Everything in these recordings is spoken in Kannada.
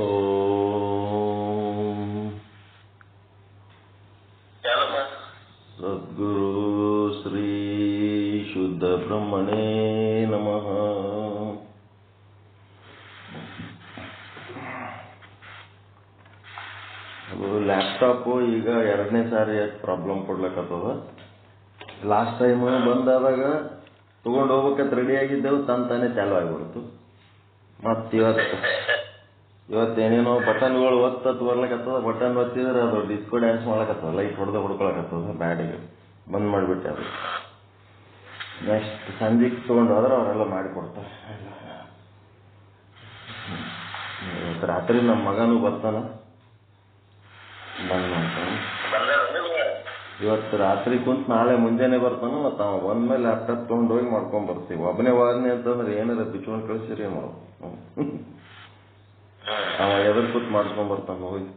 ಓಂ ಸದ್ಗುರು ಶ್ರೀ ಶುದ್ಧ ಬ್ರಹ್ಮಣೇ ನಮಃ. ಅದು ಲ್ಯಾಪ್ಟಾಪು ಈಗ ಎರಡನೇ ಸಾರಿ ಪ್ರಾಬ್ಲಮ್ ಕೊಡ್ಲಿಕ್ಕತ್ತದ. ಲಾಸ್ಟ್ ಟೈಮ್ ಬಂದಾದಾಗ ತಗೊಂಡು ಹೋಗ್ಬೇಕಂತ ರೆಡಿ ಆಗಿದ್ದೆವು, ತಾನೇ ಚಾಲು ಆಗಿಬಿಡ್ತು. ಮತ್ತು ಇವತ್ತೇನೇನೋ ಬಟನ್ಗಳು ಒತ್ತತ್ತು ಬರ್ಲಿಕ್ಕತ್ತದ. ಬಟನ್ ಒತ್ತಿದ್ರೆ ಅದು ಡಿಸ್ಕೋ ಡ್ಯಾನ್ಸ್ ಮಾಡ್ಲಕತ್ತದ, ಲೈಟ್ ಹೊಡೆದ ಹೊಡ್ಕೊಳಕತ್ತದ. ಬ್ಯಾಡಿಗೆ ಬಂದ್ ಮಾಡಿಬಿಟ್ಟೆ. ಅದು ನೆಕ್ಸ್ಟ್ ಸಂಜೆಗೆ ತೊಗೊಂಡು ಹೋದ್ರೆ ಅವರೆಲ್ಲ ಮಾಡಿಕೊಡ್ತಾರೆ. ಇವತ್ತು ರಾತ್ರಿ ನಮ್ಮ ಮಗನೂ ಬರ್ತಾನ, ಬಂದ್ ಮಾಡ್ತಾನೆ. ಇವತ್ತು ರಾತ್ರಿ ಕುಂತು ನಾಳೆ ಮುಂಜಾನೆ ಬರ್ತಾನ. ಮತ್ತು ಅವ ಬಂದ್ಮೇಲೆ ಲ್ಯಾಪ್ಟಾಪ್ ತೊಗೊಂಡು ಹೋಗಿ ಮಾಡ್ಕೊಂಡ್ ಬರ್ತೀವಿ. ಒಬ್ಬನೇ ವಾದನೆ ಅಂತಂದ್ರೆ ಏನಾರ ಬಿಚ್ಕೊಂಡು ಕಳಿಸಿರಿ ನಾವು. ಅವ ಎದುರು ಕೂತ್ ಮಾಡ್ಕೊಂಡ್ ಬರ್ತಾನ ಹೋಗಿ.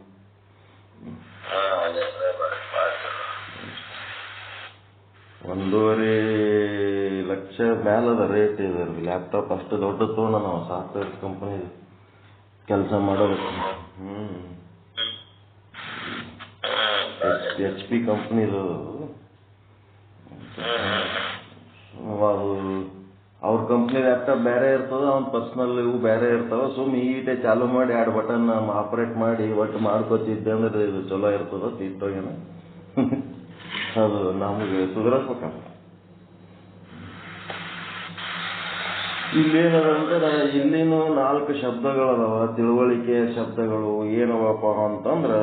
1.5 ಲಕ್ಷ ಮ್ಯಾಲದ ರೇಟ್ ಇದೆ ಲ್ಯಾಪ್ಟಾಪ್. ಅಷ್ಟು ದೊಡ್ಡ ತೊಗೊಂಡ ನಾವು ಸಾಫ್ಟ್ವೇರ್ ಕಂಪನಿ ಕೆಲಸ ಮಾಡೋದಕ್ಕೆ. HP ಕಂಪ್ನಿದು. ಅದು ಅವ್ರ ಕಂಪ್ನಿ ಲ್ಯಾಪ್ಟಾಪ್ ಬೇರೆ ಇರ್ತದ, ಅವ್ನ ಪರ್ಸನಲ್ ಇವು ಬೇರೆ ಇರ್ತಾವ. ಈಟೆ ಚಾಲು ಮಾಡಿ 2 ಬಟನ್ ಆಪರೇಟ್ ಮಾಡಿ ಒಟ್ಟು ಮಾಡ್ಕೋತಿದ್ದೆ ಅಂದ್ರೆ ಇದು ಚಲೋ ಇರ್ತದ. ತೀರ್ತೋಗೇನ ಅದು ನಮಗೆ ಸುಧಾರಿಸ್ಬೇಕಂತ. ಇಲ್ಲೇನದಂದ್ರೆ ಇಲ್ಲಿನೂ 4 ಶಬ್ದಗಳದಾವ, ತಿಳುವಳಿಕೆಯ ಶಬ್ದಗಳು. ಏನವಪ್ಪ ಅಂತಂದ್ರ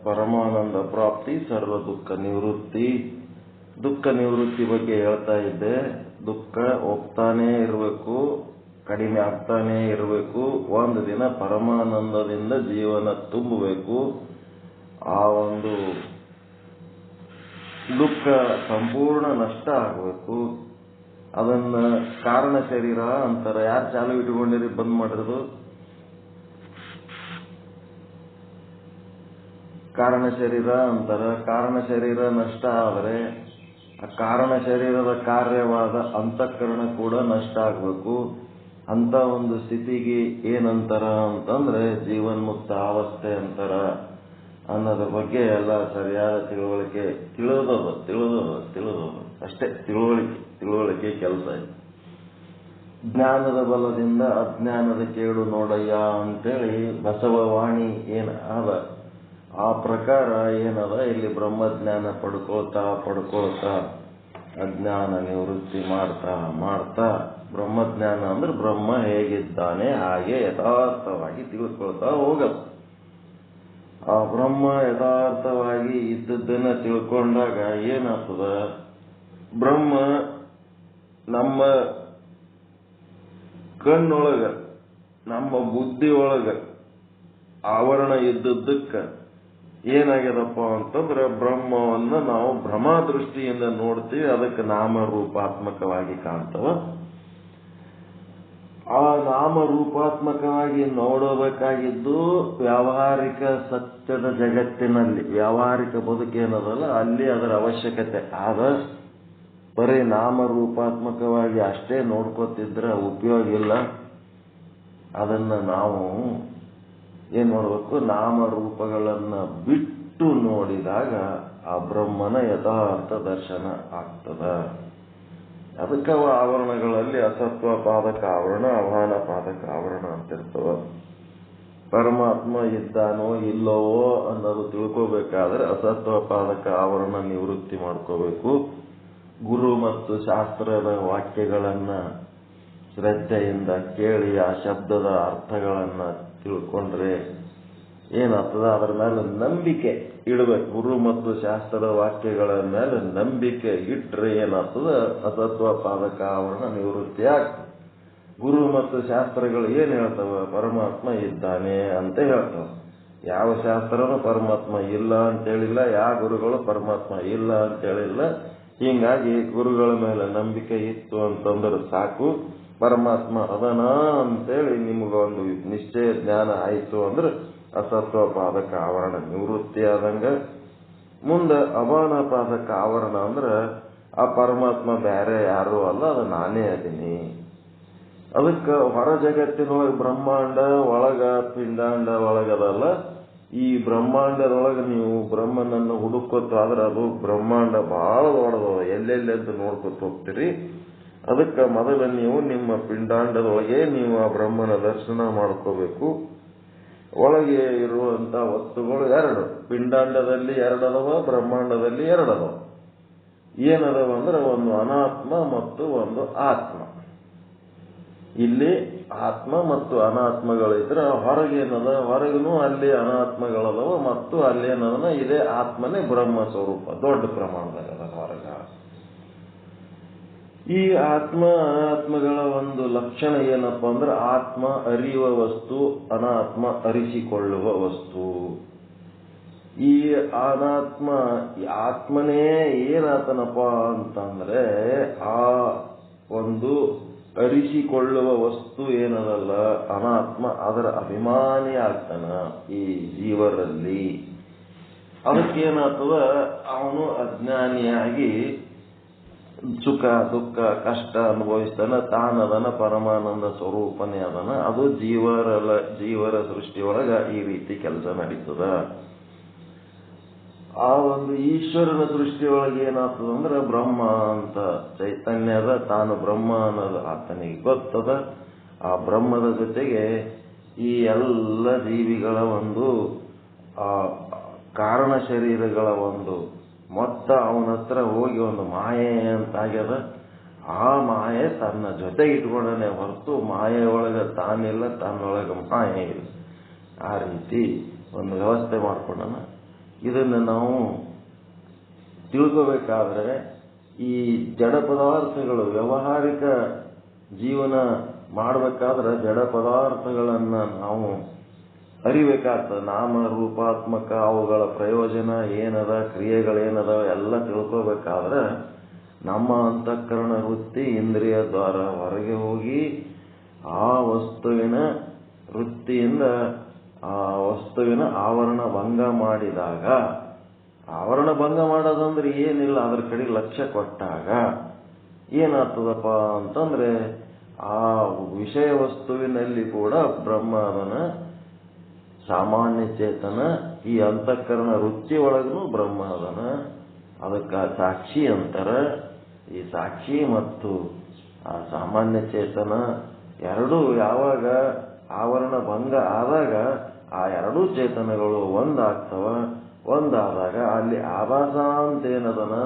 ಪರಮಾನಂದ ಪ್ರಾಪ್ತಿ, ಸರ್ವ ದುಃಖ ನಿವೃತ್ತಿ. ದುಃಖ ನಿವೃತ್ತಿ ಬಗ್ಗೆ ಹೇಳ್ತಾ ಇದ್ದೆ. ದುಃಖ ಹೋಗ್ತಾನೇ ಇರಬೇಕು, ಕಡಿಮೆ ಆಗ್ತಾನೇ ಇರಬೇಕು. ಒಂದು ದಿನ ಪರಮಾನಂದದಿಂದ ಜೀವನ ತುಂಬಬೇಕು. ಆ ಒಂದು ದುಃಖ ಸಂಪೂರ್ಣ ನಷ್ಟ ಆಗಬೇಕು. ಅದನ್ನ ಕಾರಣ ಶರೀರ ಅಂತಾರ. ಯಾರು ಚಾಲು ಇಟ್ಕೊಂಡಿರಿ ಬಂದ್ ಮಾಡಿರೋದು? ಕಾರಣ ಶರೀರ ಅಂತಾರ. ಕಾರಣ ಶರೀರ ನಷ್ಟ ಆದರೆ ಆ ಕಾರಣ ಶರೀರದ ಕಾರ್ಯವಾದ ಅಂತಃಕರಣ ಕೂಡ ನಷ್ಟ ಆಗ್ಬೇಕು. ಅಂತ ಒಂದು ಸ್ಥಿತಿಗೆ ಏನಂತಾರ ಅಂತಂದ್ರೆ ಜೀವನ್ಮುಕ್ತ ಅವಸ್ಥೆ ಅಂತಾರ. ಅನ್ನೋದ್ರ ಬಗ್ಗೆ ಎಲ್ಲ ಸರಿಯಾದ ತಿಳುವಳಿಕೆ ತಿಳಿದೋದು ಅಷ್ಟೇ. ತಿಳುವಳಿಕೆ ಕೆಲಸ. ಜ್ಞಾನದ ಬಲದಿಂದ ಅಜ್ಞಾನದ ಕೇಡು ನೋಡಯ್ಯ ಅಂತೇಳಿ ಬಸವವಾಣಿ ಏನ ಅದ. ಆ ಪ್ರಕಾರ ಏನದ, ಇಲ್ಲಿ ಬ್ರಹ್ಮಜ್ಞಾನ ಪಡ್ಕೊಳ್ತಾ ಅಜ್ಞಾನ ನಿವೃತ್ತಿ ಮಾಡ್ತಾ ಬ್ರಹ್ಮಜ್ಞಾನ ಅಂದ್ರೆ ಬ್ರಹ್ಮ ಹೇಗಿದ್ದಾನೆ ಹಾಗೆ ಯಥಾರ್ಥವಾಗಿ ತಿಳ್ಕೊಳ್ತಾ ಹೋಗದು. ಆ ಬ್ರಹ್ಮ ಯಥಾರ್ಥವಾಗಿ ಇದ್ದದ್ದನ್ನ ತಿಳ್ಕೊಂಡಾಗ ಏನಾಗ್ತದ, ಬ್ರಹ್ಮ ನಮ್ಮ ಕಣ್ಣೊಳಗ ನಮ್ಮ ಬುದ್ಧಿ ಒಳಗ ಆವರಣ ಇದ್ದದ್ದಕ್ಕ ಏನಾಗ್ಯದಪ್ಪ ಅಂತಂದ್ರೆ ಬ್ರಹ್ಮವನ್ನ ನಾವು ಭ್ರಮದೃಷ್ಟಿಯಿಂದ ನೋಡ್ತೀವಿ. ಅದಕ್ಕೆ ನಾಮರೂಪಾತ್ಮಕವಾಗಿ ಕಾಣ್ತವ. ಆ ನಾಮರೂಪಾತ್ಮಕವಾಗಿ ನೋಡಬೇಕಾಗಿದ್ದು ವ್ಯಾವಹಾರಿಕ ಸತ್ಯದ ಜಗತ್ತಿನಲ್ಲಿ, ವ್ಯಾವಹಾರಿಕ ಬದುಕೇನದಲ್ಲ ಅಲ್ಲಿ ಅದರ ಅವಶ್ಯಕತೆ ಆದ. ಬರೀ ನಾಮರೂಪಾತ್ಮಕವಾಗಿ ಅಷ್ಟೇ ನೋಡ್ಕೋತಿದ್ರೆ ಉಪಯೋಗ ಇಲ್ಲ. ಅದನ್ನ ನಾವು ಏನ್ ಮಾಡಬೇಕು, ನಾಮರೂಪಗಳನ್ನ ಬಿಟ್ಟು ನೋಡಿದಾಗ ಆ ಬ್ರಹ್ಮನ ಯಥಾರ್ಥ ದರ್ಶನ ಆಗ್ತದ. ಅದಕ್ಕೆ ಆವರಣಗಳಲ್ಲಿ ಅಸತ್ವ ಪಾದಕ ಆವರಣ, ಅವಮಾನ ಪಾದಕ ಆವರಣ ಅಂತಿರ್ತವ. ಪರಮಾತ್ಮ ಇದ್ದಾನೋ ಇಲ್ಲವೋ ಅನ್ನೋದು ತಿಳ್ಕೋಬೇಕಾದ್ರೆ ಅಸತ್ವ ಪಾದಕ ಆವರಣ ನಿವೃತ್ತಿ ಮಾಡ್ಕೋಬೇಕು. ಗುರು ಮತ್ತು ಶಾಸ್ತ್ರದ ವಾಕ್ಯಗಳನ್ನ ಶ್ರದ್ಧೆಯಿಂದ ಕೇಳಿ ಆ ಶಬ್ದದ ಅರ್ಥಗಳನ್ನ ತಿಳ್ಕೊಂಡ್ರೆ ಏನಾಗ್ತದ, ಅದರ ಮೇಲೆ ನಂಬಿಕೆ ಇಡಬೇಕು. ಗುರು ಮತ್ತು ಶಾಸ್ತ್ರದ ವಾಕ್ಯಗಳ ಮೇಲೆ ನಂಬಿಕೆ ಇಟ್ರೆ ಏನಾಗ್ತದ, ಅಸತ್ವ ಪಾದಕ ಆವರಣ ನಿವೃತ್ತಿ ಆಗ್ತದೆ. ಗುರು ಮತ್ತು ಶಾಸ್ತ್ರಗಳು ಏನ್ ಹೇಳ್ತವ, ಪರಮಾತ್ಮ ಇದ್ದಾನೆ ಅಂತ ಹೇಳ್ತವ. ಯಾವ ಶಾಸ್ತ್ರನೂ ಪರಮಾತ್ಮ ಇಲ್ಲ ಅಂತೇಳಿಲ್ಲ, ಯಾವ ಗುರುಗಳು ಪರಮಾತ್ಮ ಇಲ್ಲ ಅಂತೇಳಿಲ್ಲ. ಹೀಗಾಗಿ ಗುರುಗಳ ಮೇಲೆ ನಂಬಿಕೆ ಇತ್ತು ಅಂತಂದ್ರೆ ಸಾಕು, ಪರಮಾತ್ಮ ಅದನ ಅಂತೇಳಿ ನಿಮಗೊಂದು ನಿಶ್ಚಯ ಜ್ಞಾನ ಆಯಿತು ಅಂದ್ರೆ ಅಸತ್ವ ಪಾದಕ ಆವರಣ ನಿವೃತ್ತಿ ಆದಂಗ. ಮುಂದೆ ಅಪಾನ ಪಾದಕ ಆವರಣ ಅಂದ್ರೆ ಆ ಪರಮಾತ್ಮ ಬೇರೆ ಯಾರು ಅಲ್ಲ, ಅದು ನಾನೇ ಅದೀನಿ. ಅದಕ್ಕೆ ಹೊರ ಜಗತ್ತಿನೊಳಗೆ ಬ್ರಹ್ಮಾಂಡ ಒಳಗ ಪಿಂಡಾಂಡ ಒಳಗದಲ್ಲ. ಈ ಬ್ರಹ್ಮಾಂಡದೊಳಗೆ ನೀವು ಬ್ರಹ್ಮನನ್ನು ಹುಡುಕೋತಾದ್ರೆ ಅದು ಬ್ರಹ್ಮಾಂಡ ಬಹಳ ದೊಡ್ಡದವ, ಎಲ್ಲೆಲ್ಲಿ ಅಂತ ನೋಡ್ಕೊತ ಹೋಗ್ತೀರಿ. ಅದಕ್ಕೆ ಮೊದಲ ನೀವು ನಿಮ್ಮ ಪಿಂಡಾಂಡದೊಳಗೆ ನೀವು ಆ ಬ್ರಹ್ಮನ ದರ್ಶನ ಮಾಡ್ಕೋಬೇಕು. ಒಳಗೆ ಇರುವಂತ ವಸ್ತುಗಳು ಎರಡು, ಪಿಂಡಾಂಡದಲ್ಲಿ ಎರಡದವ, ಬ್ರಹ್ಮಾಂಡದಲ್ಲಿ ಎರಡದವ. ಏನದವ ಅಂದ್ರೆ ಒಂದು ಅನಾತ್ಮ ಮತ್ತು ಒಂದು ಆತ್ಮ. ಇಲ್ಲಿ ಆತ್ಮ ಮತ್ತು ಅನಾತ್ಮಗಳಿದ್ರೆ ಹೊರಗೇನದ, ಹೊರಗನು ಅಲ್ಲಿ ಅನಾತ್ಮಗಳದವ ಮತ್ತು ಅಲ್ಲೇನದ ಇದೇ ಆತ್ಮನೇ ಬ್ರಹ್ಮ ಸ್ವರೂಪ ದೊಡ್ಡ ಪ್ರಮಾಣದಾಗ ಹೊರಗ. ಈ ಆತ್ಮ ಅನಾತ್ಮಗಳ ಒಂದು ಲಕ್ಷಣ ಏನಪ್ಪ ಅಂದ್ರೆ ಆತ್ಮ ಅರಿಯುವ ವಸ್ತು, ಅನಾತ್ಮ ಅರಿಸಿಕೊಳ್ಳುವ ವಸ್ತು. ಈ ಅನಾತ್ಮ ಆತ್ಮನೇ ಏನಾತನಪ್ಪ ಅಂತಂದ್ರೆ ಆ ಒಂದು ಅರಿಸಿಕೊಳ್ಳುವ ವಸ್ತು ಏನದಲ್ಲ ಅನಾತ್ಮ, ಅದರ ಅಭಿಮಾನಿ ಆಗ್ತಾನ ಈ ಜೀವರಲ್ಲಿ. ಅದಕ್ಕೇನಾಗ್ತದ, ಅವನು ಅಜ್ಞಾನಿಯಾಗಿ ಸುಖ ದುಃಖ ಕಷ್ಟ ಅನುಭವಿಸ್ತಾನ. ತಾನದನ ಪರಮಾನಂದ ಸ್ವರೂಪನೇ ಅದನ. ಅದು ಜೀವರ ಸೃಷ್ಟಿಯೊಳಗ ಈ ರೀತಿ ಕೆಲಸ ನಡೀತದ. ಆ ಒಂದು ಈಶ್ವರನ ಸೃಷ್ಟಿಯೊಳಗೆ ಏನಾಗ್ತದ ಅಂದ್ರೆ ಬ್ರಹ್ಮ ಅಂತ ಚೈತನ್ಯದ, ತಾನು ಬ್ರಹ್ಮ ಅನ್ನೋದು ಆತನಿಗೆ ಗೊತ್ತದ. ಆ ಬ್ರಹ್ಮದ ಜೊತೆಗೆ ಈ ಎಲ್ಲ ಜೀವಿಗಳ ಒಂದು ಕಾರಣ ಶರೀರಗಳ ಒಂದು ಮೊತ್ತ ಅವನ ಹತ್ರ ಹೋಗಿ ಒಂದು ಮಾಯೆ ಅಂತಾಗ್ಯದ. ಆ ಮಾಯೆ ತನ್ನ ಜೊತೆಗೆ ಇಟ್ಕೊಂಡನೆ ಹೊರತು ಮಾಯೆಯೊಳಗೆ ತಾನಿಲ್ಲ, ತನ್ನೊಳಗೆ ಮಾಯೆ ಇಲ್ಲ. ಆ ರೀತಿ ಒಂದು ವ್ಯವಸ್ಥೆ ಮಾಡ್ಕೊಂಡನ. ಇದನ್ನು ನಾವು ತಿಳ್ಕೋಬೇಕಾದ್ರೆ ಈ ಜಡ ಪದಾರ್ಥಗಳು ವ್ಯಾವಹಾರಿಕ ಜೀವನ ಮಾಡಬೇಕಾದ್ರೆ ಜಡ ಪದಾರ್ಥಗಳನ್ನ ನಾವು ಅರಿಬೇಕಾಗ್ತದೆ. ನಾಮ ರೂಪಾತ್ಮಕ ಅವುಗಳ ಪ್ರಯೋಜನ ಏನದ, ಕ್ರಿಯೆಗಳೇನದ ಎಲ್ಲ ತಿಳ್ಕೋಬೇಕಾದ್ರೆ ನಮ್ಮ ಅಂತಃಕರಣ ವೃತ್ತಿ ಇಂದ್ರಿಯ ದ್ವಾರ ಹೊರಗೆ ಹೋಗಿ ಆ ವಸ್ತುವಿನ ವೃತ್ತಿಯಿಂದ ಆ ವಸ್ತುವಿನ ಆವರಣ ಭಂಗ ಮಾಡಿದಾಗ, ಆವರಣ ಭಂಗ ಮಾಡೋದಂದ್ರೆ ಏನಿಲ್ಲ, ಅದ್ರ ಕಡೆ ಲಕ್ಷ್ಯ ಕೊಟ್ಟಾಗ ಏನಾಗ್ತದಪ್ಪ ಅಂತಂದ್ರೆ ಆ ವಿಷಯ ವಸ್ತುವಿನಲ್ಲಿ ಕೂಡ ಬ್ರಹ್ಮ ಅದನ, ಸಾಮಾನ್ಯ ಚೇತನ. ಈ ಅಂತಃಕರಣ ವೃತ್ತಿ ಒಳಗೂ ಬ್ರಹ್ಮ ಅದನ. ಅದಕ್ಕೆ ಸಾಕ್ಷಿ ಅಂತಾರ. ಈ ಸಾಕ್ಷಿ ಮತ್ತು ಆ ಸಾಮಾನ್ಯ ಚೇತನ ಎರಡೂ ಯಾವಾಗ ಆವರಣ ಭಂಗ ಆದಾಗ ಆ ಎರಡೂ ಚೇತನಗಳು ಒಂದಾಗ್ತವ. ಒಂದಾದಾಗ ಅಲ್ಲಿ ಆಭಾಸ ಅಂತೇನದನ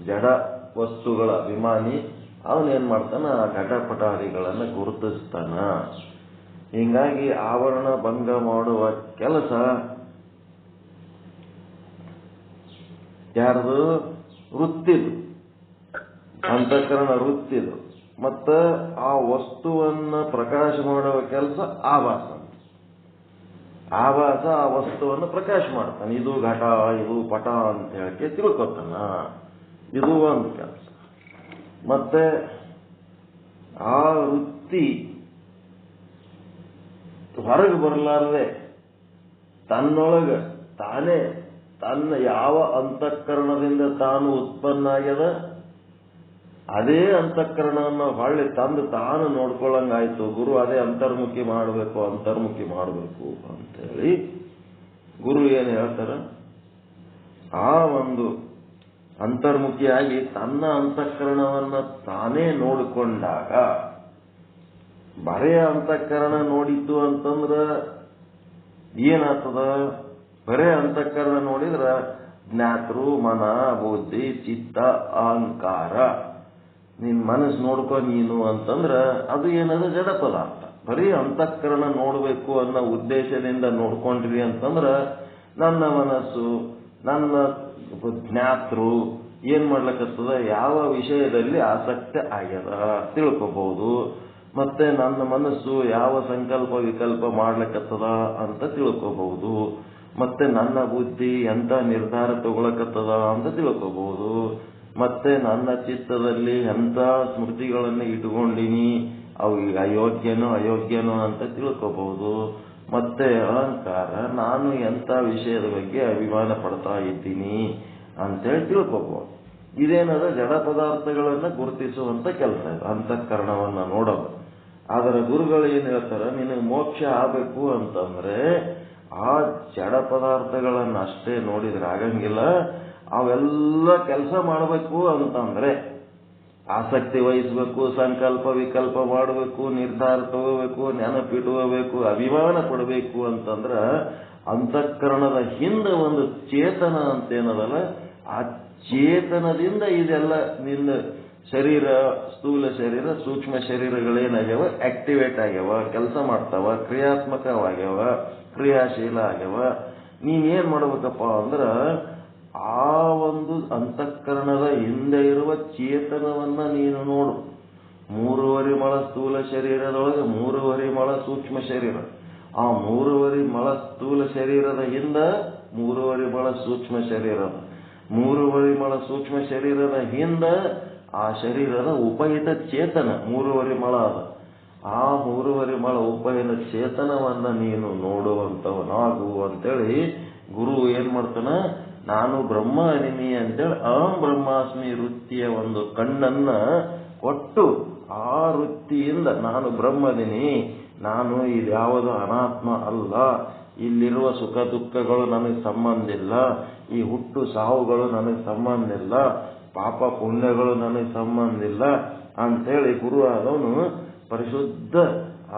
ಜಡ ವಸ್ತುಗಳ ಅಭಿಮಾನಿ ಅವನೇನ್ ಮಾಡ್ತಾನ, ಆ ಘಟಪಟಾದಿಗಳನ್ನು ಗುರುತಿಸ್ತಾನ. ಹಿಂಗಾಗಿ ಆವರಣ ಭಂಗ ಮಾಡುವ ಕೆಲಸ ಯಾರ್ದು? ವೃತ್ತಿದು, ಅಂತಃಕರಣ ವೃತ್ತಿದು. ಮತ್ತ ಆ ವಸ್ತುವನ್ನ ಪ್ರಕಾಶ ಮಾಡುವ ಕೆಲಸ ಆಭಾಸ. ಆಭಾಸ ಆ ವಸ್ತುವನ್ನು ಪ್ರಕಾಶ ಮಾಡ್ತಾನೆ. ಇದು ಘಟ, ಇದು ಪಟ ಅಂತ ಹೇಳಕ್ಕೆ ತಿಳ್ಕೊತಾನ. ಇದು ಒಂದು ಕೆಲಸ. ಮತ್ತೆ ಆ ವೃತ್ತಿ ಹೊರಗೆ ಬರಲಾರದೆ ತನ್ನೊಳಗ ತಾನೇ ತನ್ನ ಯಾವ ಅಂತಃಕರಣದಿಂದ ತಾನು ಉತ್ಪನ್ನ ಆಗ್ಯದ ಅದೇ ಅಂತಃಕರಣವನ್ನು ಹೊಳ್ಳಿ ತಂದು ತಾನು ನೋಡ್ಕೊಳ್ಳಂಗಾಯ್ತು. ಗುರು ಅದೇ ಅಂತರ್ಮುಖಿ ಮಾಡಬೇಕು ಅಂತೇಳಿ ಗುರು ಏನ್ ಹೇಳ್ತಾರ, ಆ ಒಂದು ಅಂತರ್ಮುಖಿಯಾಗಿ ತನ್ನ ಅಂತಃಕರಣವನ್ನ ತಾನೇ ನೋಡಿಕೊಂಡಾಗ, ಬರೇ ಅಂತಃಕರಣ ನೋಡಿತು ಅಂತಂದ್ರ ಏನಾಗ್ತದ? ಬರೇ ಅಂತಃಕರಣ ನೋಡಿದ್ರ ಜ್ಞಾತೃ ಮನ ಬುದ್ಧಿ ಚಿತ್ತ ಅಹಂಕಾರ, ನಿನ್ ಮನಸ್ಸು ನೋಡ್ಕೊ ನೀನು ಅಂತಂದ್ರ ಅದು ಏನದ ಜಡ ಪದಾರ್ಥ. ಬರೀ ಅಂತಃಕರಣ ನೋಡ್ಬೇಕು ಅನ್ನೋ ಉದ್ದೇಶದಿಂದ ನೋಡ್ಕೊಂಡ್ರಿ ಅಂತಂದ್ರ ನನ್ನ ಮನಸ್ಸು ನನ್ನ ಜ್ಞಾತೃ ಏನ್ ಮಾಡ್ಲಕತ್ತದ, ಯಾವ ವಿಷಯದಲ್ಲಿ ಆಸಕ್ತಿ ಆಗ್ಯದ ತಿಳ್ಕೋಬಹುದು. ಮತ್ತೆ ನನ್ನ ಮನಸ್ಸು ಯಾವ ಸಂಕಲ್ಪ ವಿಕಲ್ಪ ಮಾಡ್ಲಕತ್ತದ ಅಂತ ತಿಳ್ಕೋಬಹುದು. ಮತ್ತೆ ನನ್ನ ಬುದ್ಧಿ ಎಂತ ನಿರ್ಧಾರ ತಗೊಳಕತ್ತದ ಅಂತ ತಿಳ್ಕೋಬಹುದು. ಮತ್ತೆ ನನ್ನ ಚಿತ್ತದಲ್ಲಿ ಎಂತ ಸ್ಮೃತಿಗಳನ್ನು ಇಟ್ಕೊಂಡಿನಿ, ಅವು ಅಯೋಗ್ಯನೋ ಅಂತ ತಿಳ್ಕೋಬಹುದು. ಮತ್ತೆ ಅಹಂಕಾರ, ನಾನು ಎಂತ ವಿಷಯದ ಬಗ್ಗೆ ಅಭಿಮಾನ ಪಡ್ತಾ ಇದ್ದೀನಿ ಅಂತೇಳಿ ತಿಳ್ಕೋಬಹುದು. ಇದೇನದ ಜಡ ಪದಾರ್ಥಗಳನ್ನ ಗುರುತಿಸುವಂತ ಕೆಲಸ ಇದು, ಅಂತಃಕರಣವನ್ನ ನೋಡೋದು. ಅದರ ಗುರುಗಳು ಏನ್ ಹೇಳ್ತಾರ, ನಿನಗೆ ಮೋಕ್ಷ ಆಗಬೇಕು ಅಂತಂದ್ರೆ ಆ ಜಡ ಪದಾರ್ಥಗಳನ್ನ ಅಷ್ಟೇ ನೋಡಿದ್ರೆ ಆಗಂಗಿಲ್ಲ, ಅವೆಲ್ಲ ಕೆಲಸ ಮಾಡಬೇಕು ಅಂತಂದ್ರೆ ಆಸಕ್ತಿ ವಹಿಸ್ಬೇಕು, ಸಂಕಲ್ಪ ವಿಕಲ್ಪ ಮಾಡಬೇಕು, ನಿರ್ಧಾರ ತಗೋಬೇಕು, ನೆನಪಿಟ್ಕೋಬೇಕು, ಅಭಿಮಾನ ಪಡಬೇಕು ಅಂತಂದ್ರ ಅಂತಃಕರಣದ ಹಿಂದೆ ಒಂದು ಚೇತನ ಅಂತೇನದಲ್ಲ, ಆ ಚೇತನದಿಂದ ಇದೆಲ್ಲ ನಿನ್ನ ಶರೀರ, ಸ್ಥೂಲ ಶರೀರ, ಸೂಕ್ಷ್ಮ ಶರೀರಗಳೇನಾಗ್ಯಾವ, ಆಕ್ಟಿವೇಟ್ ಆಗ್ಯಾವ, ಕೆಲಸ ಮಾಡ್ತಾವ, ಕ್ರಿಯಾತ್ಮಕವಾಗ್ಯಾವ, ಕ್ರಿಯಾಶೀಲ ಆಗ್ಯಾವ. ನೀನೇನ್ ಮಾಡ್ಬೇಕಪ್ಪ ಅಂದ್ರ ಆ ಒಂದು ಅಂತಃಕರಣದ ಹಿಂದೆ ಇರುವ ಚೇತನವನ್ನ ನೀನು ನೋಡು. 3.5 ಮೊಳ ಸ್ಥೂಲ ಶರೀರದೊಳಗೆ 3.5 ಮೊಳ ಸೂಕ್ಷ್ಮ ಶರೀರ, ಆ 3.5 ಮೊಳ ಸ್ಥೂಲ ಶರೀರದ ಹಿಂದ 3.5 ಮೊಳ ಸೂಕ್ಷ್ಮ ಶರೀರದ, 3.5 ಮೊಳ ಸೂಕ್ಷ್ಮ ಶರೀರದ ಹಿಂದ ಆ ಶರೀರದ ಉಪಹಿತ ಚೇತನ 3.5 ಮೊಳ ಅದ. ಆ 3.5 ಮೊಳ ಉಪಹಿತ ಚೇತನವನ್ನ ನೀನು ನೋಡುವಂತವನಾಗು ಅಂತೇಳಿ ಗುರು ಏನ್ ಮಾಡ್ತಾನ, ನಾನು ಬ್ರಹ್ಮ ಅನಿಮಿ ಅಂತೇಳಿ ಅಹಂ ಬ್ರಹ್ಮಾಸ್ಮಿ ವೃತ್ತಿಯ ಒಂದು ಕಣ್ಣನ್ನ ಕೊಟ್ಟು, ಆ ವೃತ್ತಿಯಿಂದ ನಾನು ಬ್ರಹ್ಮದಿನಿ, ನಾನು ಇದ್ಯಾವುದು ಅನಾತ್ಮ ಅಲ್ಲ, ಇಲ್ಲಿರುವ ಸುಖ ದುಃಖಗಳು ನನಗೆ ಸಂಬಂಧ ಇಲ್ಲ, ಈ ಹುಟ್ಟು ಸಾವುಗಳು ನನಗೆ ಸಂಬಂಧ ಇಲ್ಲ, ಪಾಪ ಪುಣ್ಯಗಳು ನನಗೆ ಸಂಬಂಧ ಇಲ್ಲ ಅಂತೇಳಿ ಗುರು ಆದವನು ಪರಿಶುದ್ಧ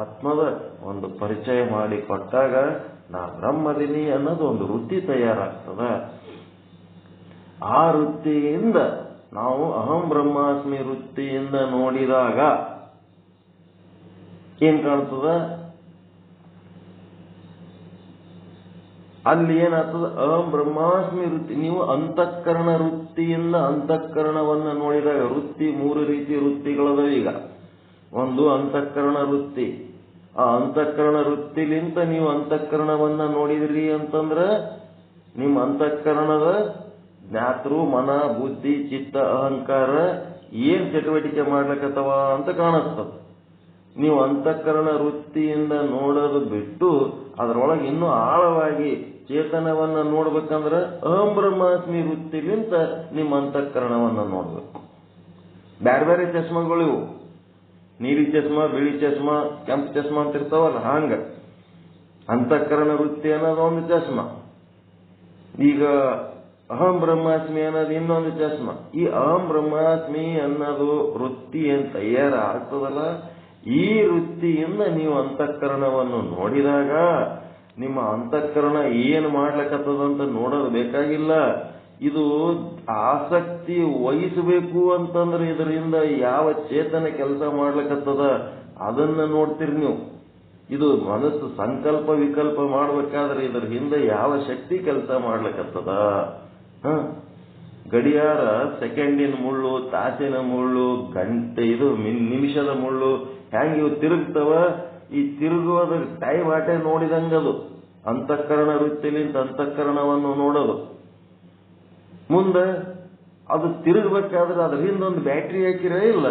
ಆತ್ಮದ ಒಂದು ಪರಿಚಯ ಮಾಡಿ ಕೊಟ್ಟಾಗ ನಾ ಬ್ರಹ್ಮದಿನಿ ಅನ್ನೋದು ಒಂದು ವೃತ್ತಿ ತಯಾರಾಗ್ತದ. ಆ ವೃತ್ತಿಯಿಂದ ನಾವು ಅಹಂ ಬ್ರಹ್ಮಾಸ್ಮಿ ವೃತ್ತಿಯಿಂದ ನೋಡಿದಾಗ ಏನ್ ಕಾಣ್ತದ, ಅಲ್ಲಿ ಏನಾಗ್ತದ, ಅಹಂ ಬ್ರಹ್ಮಾಸ್ಮಿ ವೃತ್ತಿ. ನೀವು ಅಂತಃಕರಣ ವೃತ್ತಿಯಿಂದ ಅಂತಃಕರಣವನ್ನ ನೋಡಿದಾಗ, ವೃತ್ತಿ 3 ರೀತಿ ವೃತ್ತಿಗಳದ. ಈಗ ಒಂದು ಅಂತಃಕರಣ ವೃತ್ತಿ, ಆ ಅಂತಃಕರಣ ವೃತ್ತಿಲಿಂತ ನೀವು ಅಂತಃಕರಣವನ್ನ ನೋಡಿದ್ರಿ ಅಂತಂದ್ರ ನಿಮ್ಮ ಅಂತಃಕರಣದ ಜ್ಞಾತೃ ಮನ ಬುದ್ಧಿ ಚಿತ್ತ ಅಹಂಕಾರ ಏನ್ ಚಟುವಟಿಕೆ ಮಾಡ್ಲಕತ್ತವ ಅಂತ ಕಾಣಿಸ್ತದ. ನೀವು ಅಂತಃಕರಣ ವೃತ್ತಿಯಿಂದ ನೋಡೋದು ಬಿಟ್ಟು ಅದರೊಳಗೆ ಇನ್ನೂ ಆಳವಾಗಿ ಚೇತನವನ್ನ ನೋಡ್ಬೇಕಂದ್ರೆ ಅಹಂ ಬ್ರಹ್ಮಾಸ್ಮಿ ವೃತ್ತಿಲಿಂತ ನಿಮ್ಮ ಅಂತಃಕರಣವನ್ನ ನೋಡ್ಬೇಕು. ಬ್ಯಾರೆ ಬೇರೆ ಚಸ್ಮಗಳು ಇವು, ನೀಲಿ ಚಸ್ಮಾ, ಬಿಳಿ ಚಸ್ಮಾ, ಕೆಂಪು ಚಸ್ಮಾ ಅಂತ ಇರ್ತಾವಲ್ಲ, ಹಂಗ ಅಂತಃಕರಣ ವೃತ್ತಿ ಅನ್ನೋದು ಒಂದು ಚಸ್ಮಾ. ಈಗ ಅಹಂ ಬ್ರಹ್ಮಾಸ್ಮಿ ಅನ್ನೋದು ಇನ್ನೊಂದು ಚಸ್ಮಾ. ಈ ಅಹಂ ಬ್ರಹ್ಮಾಸ್ಮಿ ಅನ್ನೋದು ವೃತ್ತಿ ಏನ್ ತಯಾರಾಗ್ತದಲ್ಲ, ಈ ವೃತ್ತಿಯಿಂದ ನೀವು ಅಂತಃಕರಣವನ್ನು ನೋಡಿದಾಗ ನಿಮ್ಮ ಅಂತಃಕರಣ ಏನ್ ಮಾಡ್ಲಕತ್ತದಂತ ನೋಡೋದು ಬೇಕಾಗಿಲ್ಲ. ಇದು ಆಸಕ್ತಿ ವಹಿಸಬೇಕು ಅಂತಂದ್ರೆ ಇದರಿಂದ ಯಾವ ಚೇತನ ಕೆಲಸ ಮಾಡ್ಲಕತ್ತದ ಅದನ್ನ ನೋಡ್ತೀರಿ ನೀವು. ಇದು ಮನಸ್ಸು ಸಂಕಲ್ಪ ವಿಕಲ್ಪ ಮಾಡ್ಬೇಕಾದ್ರೆ ಇದರ ಹಿಂದೆ ಯಾವ ಶಕ್ತಿ ಕೆಲಸ ಮಾಡ್ಲಕತ್ತದ. ಗಡಿಯಾರ ಸೆಕೆಂಡಿನ ಮುಳ್ಳು, ತಾಸಿನ ಮುಳ್ಳು, ಗಂಟೆ ಇದು ನಿಮಿಷದ ಮುಳ್ಳು, ಹೆಂಗ ಇವು ತಿರುಗ್ತವ, ಈ ತಿರುಗುವುದ ಟೈಮ್ ಆಟೆ ನೋಡಿದಂಗದು. ಅಂತಃಕರಣ ವೃತ್ತಿಲಿಂತ ಅಂತಃಕರಣವನ್ನು ನೋಡೋದು. ಮುಂದೆ ಅದು ತಿರುಗಬೇಕಾದ್ರೆ ಅದ್ರ ಹಿಂದೊಂದು ಬ್ಯಾಟ್ರಿ ಹಾಕಿರೇ ಇಲ್ಲ,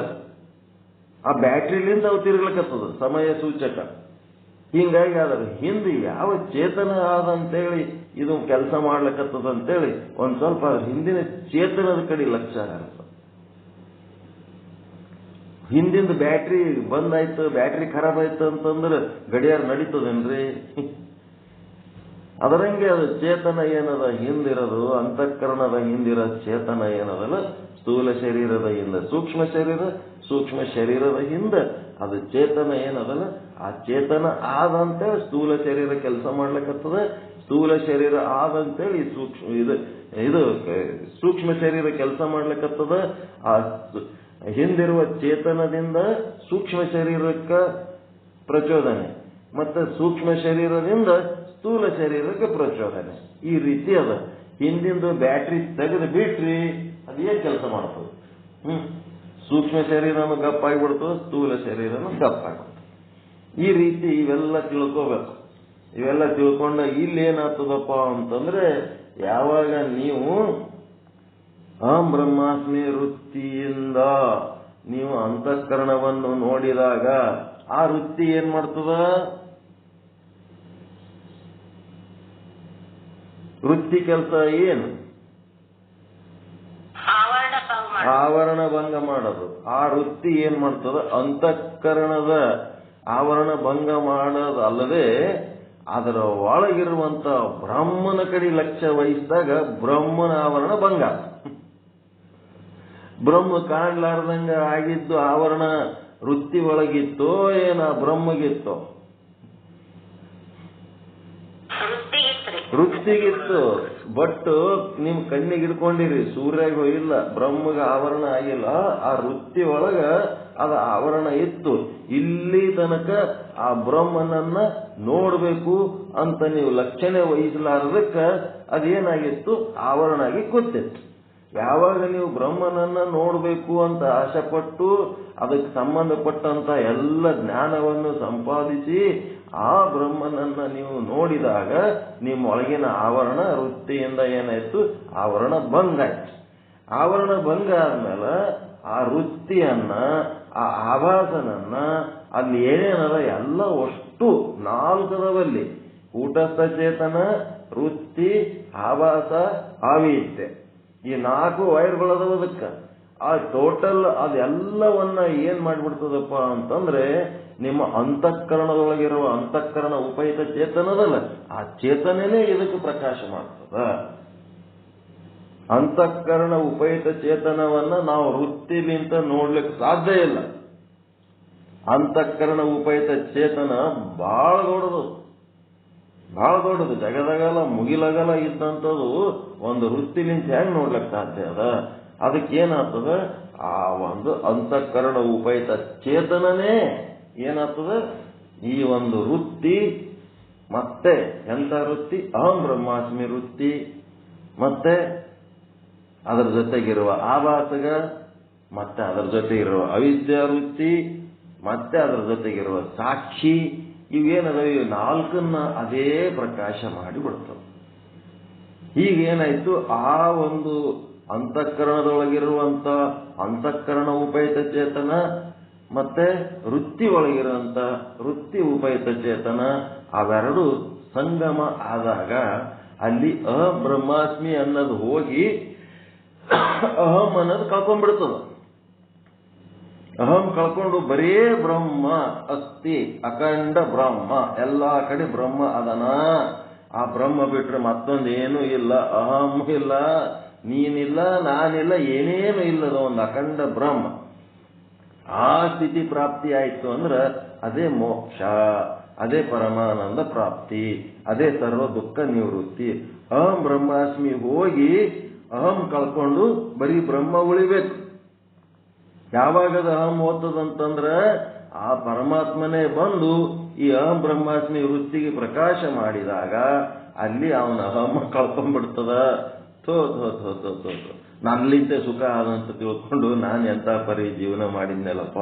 ಆ ಬ್ಯಾಟ್ರಿಲಿಂದ ಅವು ತಿರುಗ್ಲಕತ್ತದ ಸಮಯ ಸೂಚಕ. ಹಿಂಗಾಗಿ ಅದ್ರ ಹಿಂದೆ ಯಾವ ಚೇತನ ಆದಂತೇಳಿ ಇದು ಕೆಲಸ ಮಾಡ್ಲಕತ್ತದ ಅಂತೇಳಿ ಒಂದ್ ಸ್ವಲ್ಪ ಅದ್ರ ಹಿಂದಿನ ಚೇತನದ ಕಡೆ ಲಕ್ಷ್ಯ ಇರ್ತದೆ. ಹಿಂದಿಂದ ಬ್ಯಾಟ್ರಿ ಬಂದಾಯ್ತು, ಬ್ಯಾಟ್ರಿ ಖರಾಬ್ ಆಯ್ತು ಅಂತಂದ್ರೆ ಗಡಿಯಾರ ನಡೀತದೇನ್ರಿ? ಅದರಂಗೆ ಅದು ಚೇತನ ಏನದ ಹಿಂದಿರೋದು, ಅಂತಃಕರಣದ ಹಿಂದಿರೋ ಚೇತನ ಏನದಲ್ಲ, ಸ್ಥೂಲ ಶರೀರದ ಹಿಂದೆ ಸೂಕ್ಷ್ಮ ಶರೀರ, ಸೂಕ್ಷ್ಮ ಶರೀರದ ಹಿಂದೆ ಅದು ಚೇತನ ಏನದಲ್ಲ, ಆ ಚೇತನ ಆದಂತೇಳಿ ಸ್ಥೂಲ ಶರೀರ ಕೆಲಸ ಮಾಡ್ಲಿಕ್ಕತ್ತದ, ಸ್ಥೂಲ ಶರೀರ ಆದಂತೇಳಿ ಇದು ಸೂಕ್ಷ್ಮ ಶರೀರ ಕೆಲಸ ಮಾಡ್ಲಿಕ್ಕತ್ತದ. ಆ ಹಿಂದಿರುವ ಚೇತನದಿಂದ ಸೂಕ್ಷ್ಮ ಶರೀರಕ್ಕೆ ಪ್ರಚೋದನೆ, ಮತ್ತೆ ಸೂಕ್ಷ್ಮ ಶರೀರದಿಂದ ಸ್ಥೂಲ ಶರೀರಕ್ಕೆ ಪ್ರಚೋದನೆ. ಈ ರೀತಿ ಅದ. ಹಿಂದಿಂದು ಬ್ಯಾಟ್ರಿ ತೆಗೆದು ಬಿಟ್ರಿ ಅದೇನ್ ಕೆಲಸ ಮಾಡ್ತದೆ? ಸೂಕ್ಷ್ಮ ಶರೀರನು ಗಪ್ಪಾಗಿಬಿಡ್ತದೆ, ಸ್ಥೂಲ ಶರೀರನು ಗಪ್ಪಾಗ್ಬಿಡ್ತದೆ. ಈ ರೀತಿ ಇವೆಲ್ಲ ತಿಳ್ಕೋಬೇಕು. ಇವೆಲ್ಲ ತಿಳ್ಕೊಂಡ ಇಲ್ಲಿ ಏನಾಗ್ತದಪ್ಪ ಅಂತಂದ್ರೆ, ಯಾವಾಗ ನೀವು ಅಹಂ ಬ್ರಹ್ಮಾಸ್ಮಿ ವೃತ್ತಿಯಿಂದ ನೀವು ಅಂತಃಕರಣವನ್ನು ನೋಡಿದಾಗ ಆ ವೃತ್ತಿ ಏನ್ ಮಾಡ್ತದ? ವೃತ್ತಿ ಕೆಲಸ ಏನು? ಆವರಣ ಭಂಗ ಮಾಡೋದು. ಆ ವೃತ್ತಿ ಏನ್ ಮಾಡ್ತದ? ಅಂತಃಕರಣದ ಆವರಣ ಭಂಗ ಮಾಡೋದಲ್ಲದೆ ಅದರ ಒಳಗಿರುವಂತ ಬ್ರಹ್ಮನ ಕಡೆ ಲಕ್ಷ್ಯ ವಹಿಸಿದಾಗ ಬ್ರಹ್ಮನ ಆವರಣ ಭಂಗ. ಬ್ರಹ್ಮ ಕಾಣ್ಲಾರ್ದಂಗ ಆಗಿದ್ದು ಆವರಣ ವೃತ್ತಿ ಒಳಗಿತ್ತೋ ಏನ ಬ್ರಹ್ಮಗಿತ್ತೋ? ವೃತ್ತಿಗಿತ್ತು. ಬಟ್ ನಿಮ್ ಕಣ್ಣಿಗೆ ಹಿಡ್ಕೊಂಡಿರಿ, ಸೂರ್ಯಾಗ ಇಲ್ಲ, ಬ್ರಹ್ಮಗ ಆವರಣ ಆಗಿಲ್ಲ. ಆ ವೃತ್ತಿ ಒಳಗ ಅದ ಆವರಣ ಇತ್ತು. ಇಲ್ಲಿ ತನಕ ಆ ಬ್ರಹ್ಮನನ್ನ ನೋಡ್ಬೇಕು ಅಂತ ನೀವು ಲಕ್ಷಣೆ ವಹಿಸಲಾರದಕ್ಕ ಅದೇನಾಗಿತ್ತು, ಆವರಣ ಆಗಿ ಕೂತಿತ್ತು. ಯಾವಾಗ ನೀವು ಬ್ರಹ್ಮನನ್ನ ನೋಡ್ಬೇಕು ಅಂತ ಆಸೆ ಪಟ್ಟು ಅದಕ್ಕೆ ಸಂಬಂಧಪಟ್ಟಂತ ಎಲ್ಲ ಜ್ಞಾನವನ್ನು ಸಂಪಾದಿಸಿ ಆ ಬ್ರಹ್ಮನನ್ನ ನೀವು ನೋಡಿದಾಗ ನಿಮ್ಮ ಒಳಗಿನ ಆವರಣ ವೃತ್ತಿಯಿಂದ ಏನಾಯ್ತು, ಆವರಣ ಭಂಗ ಆಯ್ತು. ಆವರಣ ಭಂಗ ಆದ್ಮೇಲೆ ಆ ವೃತ್ತಿಯನ್ನ, ಆ ಆಭಾಸನನ್ನ, ಅಲ್ಲಿ ಏನೇನದ ಎಲ್ಲ ಅಷ್ಟು 4 ಅದಾವಲ್ಲಿ: ಕೂಟಸ್ಥ ಚೇತನ, ವೃತ್ತಿ, ಆಭಾಸ, ಆವಿದ್ಯೆ. ಈ 4 ವೈರ್ಗಳದವದಕ್ಕ ಆ ಟೋಟಲ್ ಅದೆಲ್ಲವನ್ನ ಏನ್ ಮಾಡ್ಬಿಡ್ತದಪ್ಪ ಅಂತಂದ್ರೆ, ನಿಮ್ಮ ಅಂತಃಕರಣದೊಳಗಿರುವ ಅಂತಃಕರಣ ಉಪಹಿತ ಚೇತನದಲ್ಲ, ಆ ಚೇತನನೇ ಇದಕ್ಕೆ ಪ್ರಕಾಶ ಮಾಡ್ತದ. ಅಂತಃಕರಣ ಉಪಹಿತ ಚೇತನವನ್ನ ನಾವು ವೃತ್ತಿಲಿಂತ ನೋಡ್ಲಿಕ್ಕೆ ಸಾಧ್ಯ ಇಲ್ಲ. ಅಂತಃಕರಣ ಉಪಹಿತ ಚೇತನ ಬಹಳ ದೊಡ್ಡದು, ಬಹಳ ದೊಡ್ಡದು. ಜಗದಗಲ ಮುಗಿಲಗಲ ಇದ್ದಂಥದ್ದು ಒಂದು ವೃತ್ತಿಲಿಂತ ಹೆಂಗ್ ನೋಡ್ಲಿಕ್ಕೆ ಸಾಧ್ಯ ಅದ? ಅದಕ್ಕೇನಾಗ್ತದ, ಆ ಒಂದು ಅಂತಃಕರಣ ಉಪಹಿತ ಚೇತನನೇ ಏನಾಗ್ತದ, ಈ ಒಂದು ವೃತ್ತಿ ಮತ್ತೆ ಎಂತ ವೃತ್ತಿ, ಅಹಂ ಬ್ರಹ್ಮಾಸ್ಮಿ ವೃತ್ತಿ, ಮತ್ತೆ ಅದರ ಜೊತೆಗಿರುವ ಆಭಾಸಗ, ಮತ್ತೆ ಅದರ ಜೊತೆಗಿರುವ ಅವಿದ್ಯಾ ವೃತ್ತಿ, ಮತ್ತೆ ಅದರ ಜೊತೆಗಿರುವ ಸಾಕ್ಷಿ, ಇವೇನದ 4 ಅದೇ ಪ್ರಕಾಶ ಮಾಡಿಬಿಡ್ತದೆ. ಹೀಗೇನಾಯ್ತು, ಆ ಒಂದು ಅಂತಃಕರಣದೊಳಗಿರುವಂತ ಅಂತಃಕರಣ ಉಪಹಿತ ಚೇತನ ಮತ್ತೆ ವೃತ್ತಿ ಒಳಗಿರುವಂತ ವೃತ್ತಿ ಉಪಹಿತ ಚೇತನ ಅವೆರಡು ಸಂಗಮ ಆದಾಗ ಅಲ್ಲಿ ಅಬ್ರಹ್ಮಾಸ್ಮಿ ಅನ್ನೋದು ಹೋಗಿ ಅಹಂ ಅನ್ನೋದು ಕಳ್ಕೊಂಡ್ಬಿಡ್ತದ. ಅಹಂ ಕಳ್ಕೊಂಡು ಬರೇ ಬ್ರಹ್ಮ ಅಸ್ತಿ, ಅಖಂಡ ಬ್ರಹ್ಮ, ಎಲ್ಲಾ ಕಡೆ ಬ್ರಹ್ಮ ಅದನ. ಆ ಬ್ರಹ್ಮ ಬಿಟ್ರೆ ಮತ್ತೊಂದೇನು ಇಲ್ಲ, ಅಹಂ ಇಲ್ಲ, ನೀನಿಲ್ಲ, ನಾನಿಲ್ಲ, ಏನೇನು ಇಲ್ಲದ ಒಂದು ಅಖಂಡ ಬ್ರಹ್ಮ. ಆ ಸ್ಥಿತಿ ಪ್ರಾಪ್ತಿ ಆಯ್ತು ಅಂದ್ರೆ ಅದೇ ಮೋಕ್ಷ, ಅದೇ ಪರಮಾನಂದ ಪ್ರಾಪ್ತಿ, ಅದೇ ಸರ್ವ ದುಃಖ ನಿವೃತ್ತಿ. ಅಹಂ ಬ್ರಹ್ಮಾಸ್ಮಿ ಹೋಗಿ ಅಹಂ ಕಳ್ಕೊಂಡು ಬರೀ ಬ್ರಹ್ಮ ಉಳಿಬೇಕು. ಯಾವಾಗದ ಅಹಂ ಓದ್ತದಂತಂದ್ರ ಆ ಪರಮಾತ್ಮನೇ ಬಂದು ಈ ಅಹಂ ಬ್ರಹ್ಮಾಸ್ಮಿ ವೃತ್ತಿಗೆ ಪ್ರಕಾಶ ಮಾಡಿದಾಗ ಅಲ್ಲಿ ಅವನ ಅಹಂ ಕಳ್ಕೊಂಡ್ಬಿಡ್ತದ. ನನ್ನಿಂದ ಸುಖ ಆದಂತ ತಿಳ್ಕೊಂಡು ನಾನು ಎಂತ ಪರಿ ಜೀವನ ಮಾಡಿದ್ನಲ್ಲಪ್ಪ,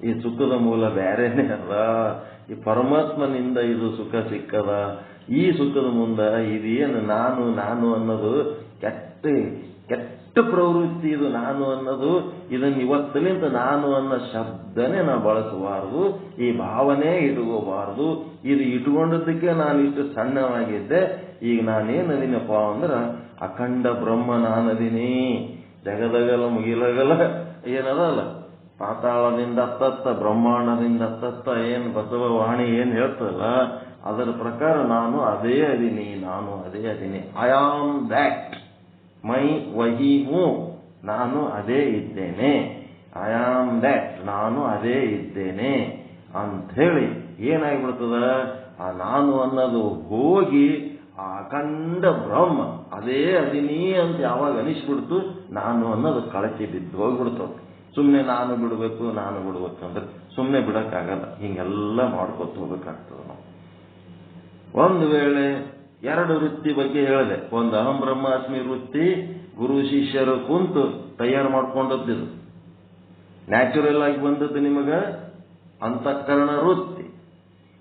ಈ ಸುಖದ ಮೂಲ ಬೇರೆನೇ ಅದ, ಈ ಪರಮಾತ್ಮನಿಂದ ಇದು ಸುಖ ಸಿಕ್ಕದ, ಈ ಸುಖದ ಮುಂದ ಇದೇನು ನಾನು ನಾನು ಅನ್ನೋದು ಕೆಟ್ಟ ಪ್ರವೃತ್ತಿ. ಇದು ನಾನು ಅನ್ನೋದು, ಇದನ್ನ ಇವತ್ತಿನಿಂದ ನಾನು ಅನ್ನೋ ಶಬ್ದನೇ ನಾ ಬಳಸಬಾರದು, ಈ ಭಾವನೆ ಇಟ್ಕೋಬಾರದು. ಇದು ಇಟ್ಕೊಂಡದಕ್ಕೆ ನಾನು ಇಷ್ಟು ಸಣ್ಣವಾಗಿದ್ದೆ, ಈಗ ನಾನೇನದೀನಪ್ಪ ಅಂದ್ರ ಅಖಂಡ ಬ್ರಹ್ಮ ನಾನದೀನಿ. ಜಗದಗಲ ಮುಗಿಲಗಲ ಏನದಲ್ಲ, ಪಾತಾಳದಿಂದ ತತ್ತ, ಬ್ರಹ್ಮಾಂಡದಿಂದ ತತ್ತ, ಏನ್ ಬಸವವಾಣಿ ಏನ್ ಹೇಳ್ತದಲ್ಲ ಅದರ ಪ್ರಕಾರ ನಾನು ಅದೇ ಅದೀನಿ, ನಾನು ಅದೇ ಅದೀನಿ. ಐ ಆಮ್ ದ್ಯಾಟ್, ಮೈ ವಹಿ ಹೂ, ನಾನು ಅದೇ ಇದ್ದೇನೆ. ಐ ಆಮ್ ದ್ಯಾಟ್, ನಾನು ಅದೇ ಇದ್ದೇನೆ ಅಂಥೇಳಿ ಏನಾಗ್ಬಿಡ್ತದ, ಆ ನಾನು ಅನ್ನೋದು ಹೋಗಿ ಆ ಅಖಂಡ ಬ್ರಹ್ಮ ಅದೇ ಅದಿನಿ ಅಂತ ಯಾವಾಗ ಅನಿಸ್ಬಿಡ್ತು, ನಾನು ಅನ್ನೋದು ಕಳಚಿ ಬಿದ್ದು ಹೋಗ್ಬಿಡ್ತದೆ. ಸುಮ್ಮನೆ ನಾನು ಬಿಡ್ಬೇಕಂದ್ರೆ ಸುಮ್ಮನೆ ಬಿಡಕ್ಕಾಗಲ್ಲ, ಹಿಂಗೆಲ್ಲ ಮಾಡ್ಕೊತ ಹೋಗ್ಬೇಕಾಗ್ತದೆ ನಾವು. ಒಂದು ವೇಳೆ 2 ವೃತ್ತಿ ಬಗ್ಗೆ ಹೇಳಿದೆ. ಒಂದು ಅಹಂ ಬ್ರಹ್ಮಾಸ್ಮಿ ವೃತ್ತಿ ಗುರು ಶಿಷ್ಯರು ಕುಂತು ತಯಾರು ಮಾಡ್ಕೊಂಡದ್ದು, ನ್ಯಾಚುರಲ್ ಆಗಿ ಬಂದದ್ದು ನಿಮಗ ಅಂತಃಕರಣ ವೃತ್ತಿ.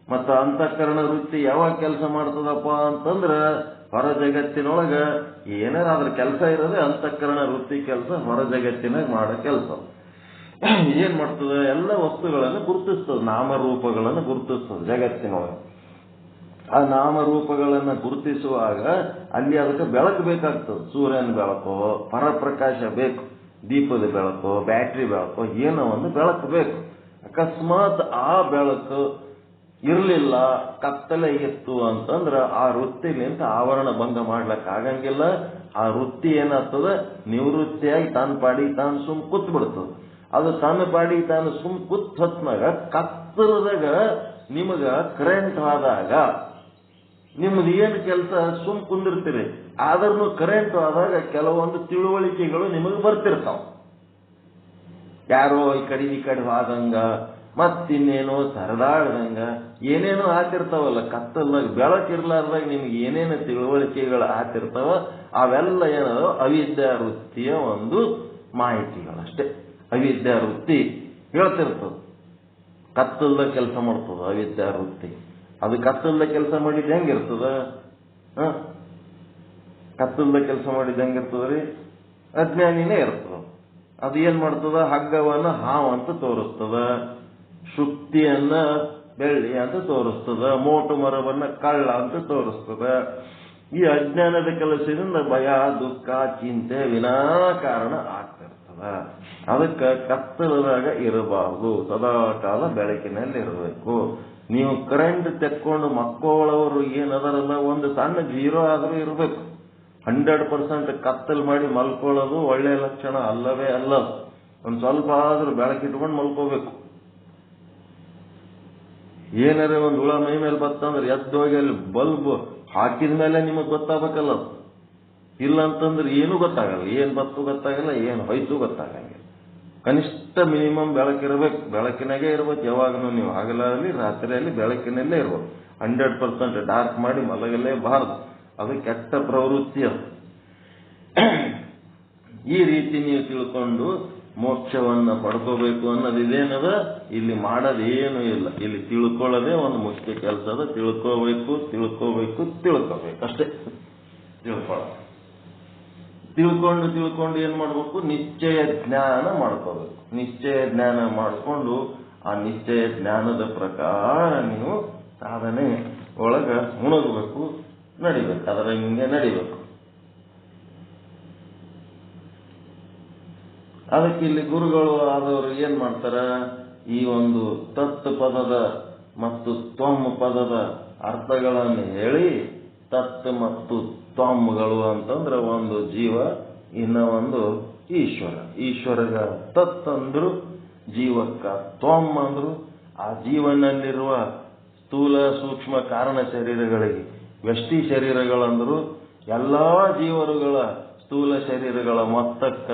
ಮತ್ತು ಅಂತಃಕರಣ ವೃತ್ತಿ ಯಾವಾಗ ಕೆಲಸ ಮಾಡ್ತದಪ್ಪ ಅಂತಂದ್ರ ಹೊರ ಜಗತ್ತಿನೊಳಗ ಏನಾರ ಅದ್ರ ಕೆಲಸ ಇರೋದೇ ಅಂತಃಕರಣ ವೃತ್ತಿ ಕೆಲಸ. ಹೊರ ಜಗತ್ತಿನಾಗ ಮಾಡೋ ಕೆಲಸ ಏನ್ ಮಾಡ್ತದೆ, ಎಲ್ಲ ವಸ್ತುಗಳನ್ನು ಗುರುತಿಸ್ತದೆ, ನಾಮರೂಪಗಳನ್ನು ಗುರುತಿಸ್ತದೆ ಜಗತ್ತಿನೊಳಗೆ. ಆ ನಾಮರೂಪಗಳನ್ನು ಗುರುತಿಸುವಾಗ ಅಲ್ಲಿ ಅದಕ್ಕೆ ಬೆಳಕು ಬೇಕಾಗ್ತದೆ. ಸೂರ್ಯನ ಬೆಳಕು, ಪರಪ್ರಕಾಶ ಬೇಕು, ದೀಪದ ಬೆಳಕು, ಬ್ಯಾಟ್ರಿ ಬೆಳಕು, ಏನೋ ಒಂದು ಬೆಳಕು ಬೇಕು. ಅಕಸ್ಮಾತ್ ಆ ಬೆಳಕು ಇರಲಿಲ್ಲ, ಕತ್ತಲೆ ಇತ್ತು ಅಂತಂದ್ರ ಆ ವೃತ್ತಿಲಿಂತ ಆವರಣ ಭಂಗ ಮಾಡ್ಲಕ್ ಆಗಂಗಿಲ್ಲ. ಆ ವೃತ್ತಿ ಏನಾಗ್ತದ, ನಿವೃತ್ತಿಯಾಗಿ ತಾನು ಪಾಡಿ ತಾನು ಸುಮ್ ಕೂತ್ ಬಿಡ್ತದ. ಅದು ತನ್ನ ಪಾಡಿ ತಾನು ಸುಮ್ ಕೂತ್ ಹೊತ್ನಾಗ ಕತ್ತಲದಾಗ ನಿಮಗ ಕರೆಂಟ್ ಆದಾಗ ನಿಮ್ದು ಏನು ಕೆಲಸ ಸುಮ್ ಕುಂದಿರ್ತೀರಿ. ಆದ್ರೂ ಕರೆಂಟ್ ಆದಾಗ ಕೆಲವೊಂದು ತಿಳುವಳಿಕೆಗಳು ನಿಮಗೆ ಬರ್ತಿರ್ತಾವ. ಯಾರೋ ಈ ಕಡೆ ಆದಂಗ, ಮತ್ತಿನ್ನೇನೋ ಸರದಾಡ್ದಂಗ ಏನೇನೋ ಆತಿರ್ತಾವಲ್ಲ. ಕತ್ತಲ್ದಾಗ ಬೆಳಕಿರ್ಲಾರ್ದಾಗ ನಿಮ್ಗೆ ಏನೇನು ತಿಳುವಳಿಕೆಗಳು ಆತಿರ್ತಾವ, ಅವೆಲ್ಲ ಏನದ ಅವಿದ್ಯಾ ವೃತ್ತಿಯ ಒಂದು ಮಾಹಿತಿಗಳಷ್ಟೇ. ಅವಿದ್ಯಾ ವೃತ್ತಿ ಹೇಳ್ತಿರ್ತದ, ಕತ್ತಲ್ದಾಗ ಕೆಲಸ ಮಾಡ್ತದ ಅವಿದ್ಯಾ ವೃತ್ತಿ. ಅದು ಕತ್ತಲ್ದಾಗ ಕೆಲಸ ಮಾಡಿದ್ದು ಹೆಂಗಿರ್ತದ? ಕತ್ತಲ್ದಾಗ ಕೆಲಸ ಮಾಡಿದ್ದು ಹೆಂಗಿರ್ತದ್ರಿ? ಅಜ್ಞಾನಿನೇ ಇರ್ತದ. ಅದು ಏನ್ ಮಾಡ್ತದ? ಹಗ್ಗವನ್ನ ಹಾವು ಅಂತ ತೋರಿಸ್ತದ, ಶುಕ್ತಿಯನ್ನ ಬೆಳ್ಳಿ ಅಂತ ತೋರಿಸ್ತದ, ಮೋಟು ಮರವನ್ನ ಕಳ್ಳ ಅಂತ ತೋರಿಸ್ತದ. ಈ ಅಜ್ಞಾನದ ಕೆಲಸದಿಂದ ಭಯ, ದುಃಖ, ಚಿಂತೆ ವಿನಾಕಾರಣ ಆಗ್ತಿರ್ತದ. ಅದಕ್ಕೆ ಕತ್ತಲದಾಗ ಇರಬಾರ್ದು, ಸದಾಕಾಲ ಬೆಳಕಿನಲ್ಲಿ ಇರಬೇಕು. ನೀವು ಕರೆಂಟ್ ತೆಕ್ಕೊಂಡು ಮಕ್ಕಳವರು ಏನದರಲ್ಲ, ಒಂದು ಸಣ್ಣ 0 ಆದ್ರೂ ಇರಬೇಕು. 100% ಕತ್ತಲ್ ಮಾಡಿ ಮಲ್ಕೊಳ್ಳೋದು ಒಳ್ಳೆ ಲಕ್ಷಣ ಅಲ್ಲವೇ ಅಲ್ಲ. ಒಂದ್ ಸ್ವಲ್ಪ ಆದ್ರೂ ಬೆಳಕಿಟ್ಕೊಂಡು ಮಲ್ಕೋಬೇಕು. ಏನಾರ ಒಂದು ಹುಳ ಮೈ ಮೇಲೆ ಬತ್ತಂದ್ರೆ ಎದ್ದೋಗಿ ಅಲ್ಲಿ ಬಲ್ಬ್ ಹಾಕಿದ ಮೇಲೆ ನಿಮಗ್ ಗೊತ್ತಾಗಬೇಕಲ್ಲ. ಇಲ್ಲ ಅಂತಂದ್ರೆ ಏನೂ ಗೊತ್ತಾಗಲ್ಲ, ಏನ್ ಬತ್ತು ಗೊತ್ತಾಗಲ್ಲ, ಏನ್ ಹೋಯ್ತು ಗೊತ್ತಾಗಂಗಿಲ್ಲ. ಕನಿಷ್ಠ ಮಿನಿಮಮ್ ಬೆಳಕಿರ್ಬೇಕು, ಬೆಳಕಿನಾಗೆ ಇರ್ಬೇಕು ಯಾವಾಗಲೂ. ನೀವು ಹಗಲಲ್ಲಿ ರಾತ್ರಿಯಲ್ಲಿ ಬೆಳಕಿನಲ್ಲೇ ಇರ್ಬೇಕು. 100% ಡಾರ್ಕ್ ಮಾಡಿ ಮಲಗಲೇಬಾರದು, ಅದು ಕೆಟ್ಟ ಪ್ರವೃತ್ತಿ. ಅದು ಈ ರೀತಿ ನೀವು ತಿಳ್ಕೊಂಡು ಮೋಕ್ಷವನ್ನ ಪಡ್ಕೋಬೇಕು ಅನ್ನೋದು ಇದೇನದ. ಇಲ್ಲಿ ಮಾಡೋದೇನು ಇಲ್ಲ, ಇಲ್ಲಿ ತಿಳ್ಕೊಳ್ಳೋದೇ ಒಂದು ಮುಖ್ಯ ಕೆಲಸ ಅದ. ತಿಳ್ಕೋಬೇಕು ಅಷ್ಟೇ. ತಿಳ್ಕೊಂಡು ಏನ್ ಮಾಡ್ಬೇಕು? ನಿಶ್ಚಯ ಜ್ಞಾನ ಮಾಡ್ಕೋಬೇಕು. ನಿಶ್ಚಯ ಜ್ಞಾನ ಮಾಡಿಕೊಂಡು ಆ ನಿಶ್ಚಯ ಜ್ಞಾನದ ಪ್ರಕಾರ ನೀವು ಸಾಧನೆ ಒಳಗ ಮುಣಗಬೇಕು, ನಡಿಬೇಕು. ಅದರ ಹಿಂಗೆ ನಡಿಬೇಕು. ಅದಕ್ಕೆ ಇಲ್ಲಿ ಗುರುಗಳು ಆದವರು ಏನ್ ಮಾಡ್ತಾರ? ಈ ಒಂದು ತತ್ ಪದದ ಮತ್ತು ತ್ವಮ್ ಪದದ ಅರ್ಥಗಳನ್ನು ಹೇಳಿ, ತತ್ ಮತ್ತು ತ್ವಮ್ಗಳು ಅಂತಂದ್ರೆ ಒಂದು ಜೀವ, ಇನ್ನ ಒಂದು ಈಶ್ವರ. ಈಶ್ವರಗ ತತ್ ಅಂದ್ರು, ಜೀವಕ್ಕ ತ್ವಮ್ ಅಂದ್ರು. ಆ ಜೀವನಲ್ಲಿರುವ ಸ್ಥೂಲ ಸೂಕ್ಷ್ಮ ಕಾರಣ ಶರೀರಗಳಿಗೆ ವ್ಯಷ್ಟಿ ಶರೀರಗಳಂದ್ರು. ಎಲ್ಲಾ ಜೀವರುಗಳ ಸ್ಥೂಲ ಶರೀರಗಳ ಮೊತ್ತಕ್ಕ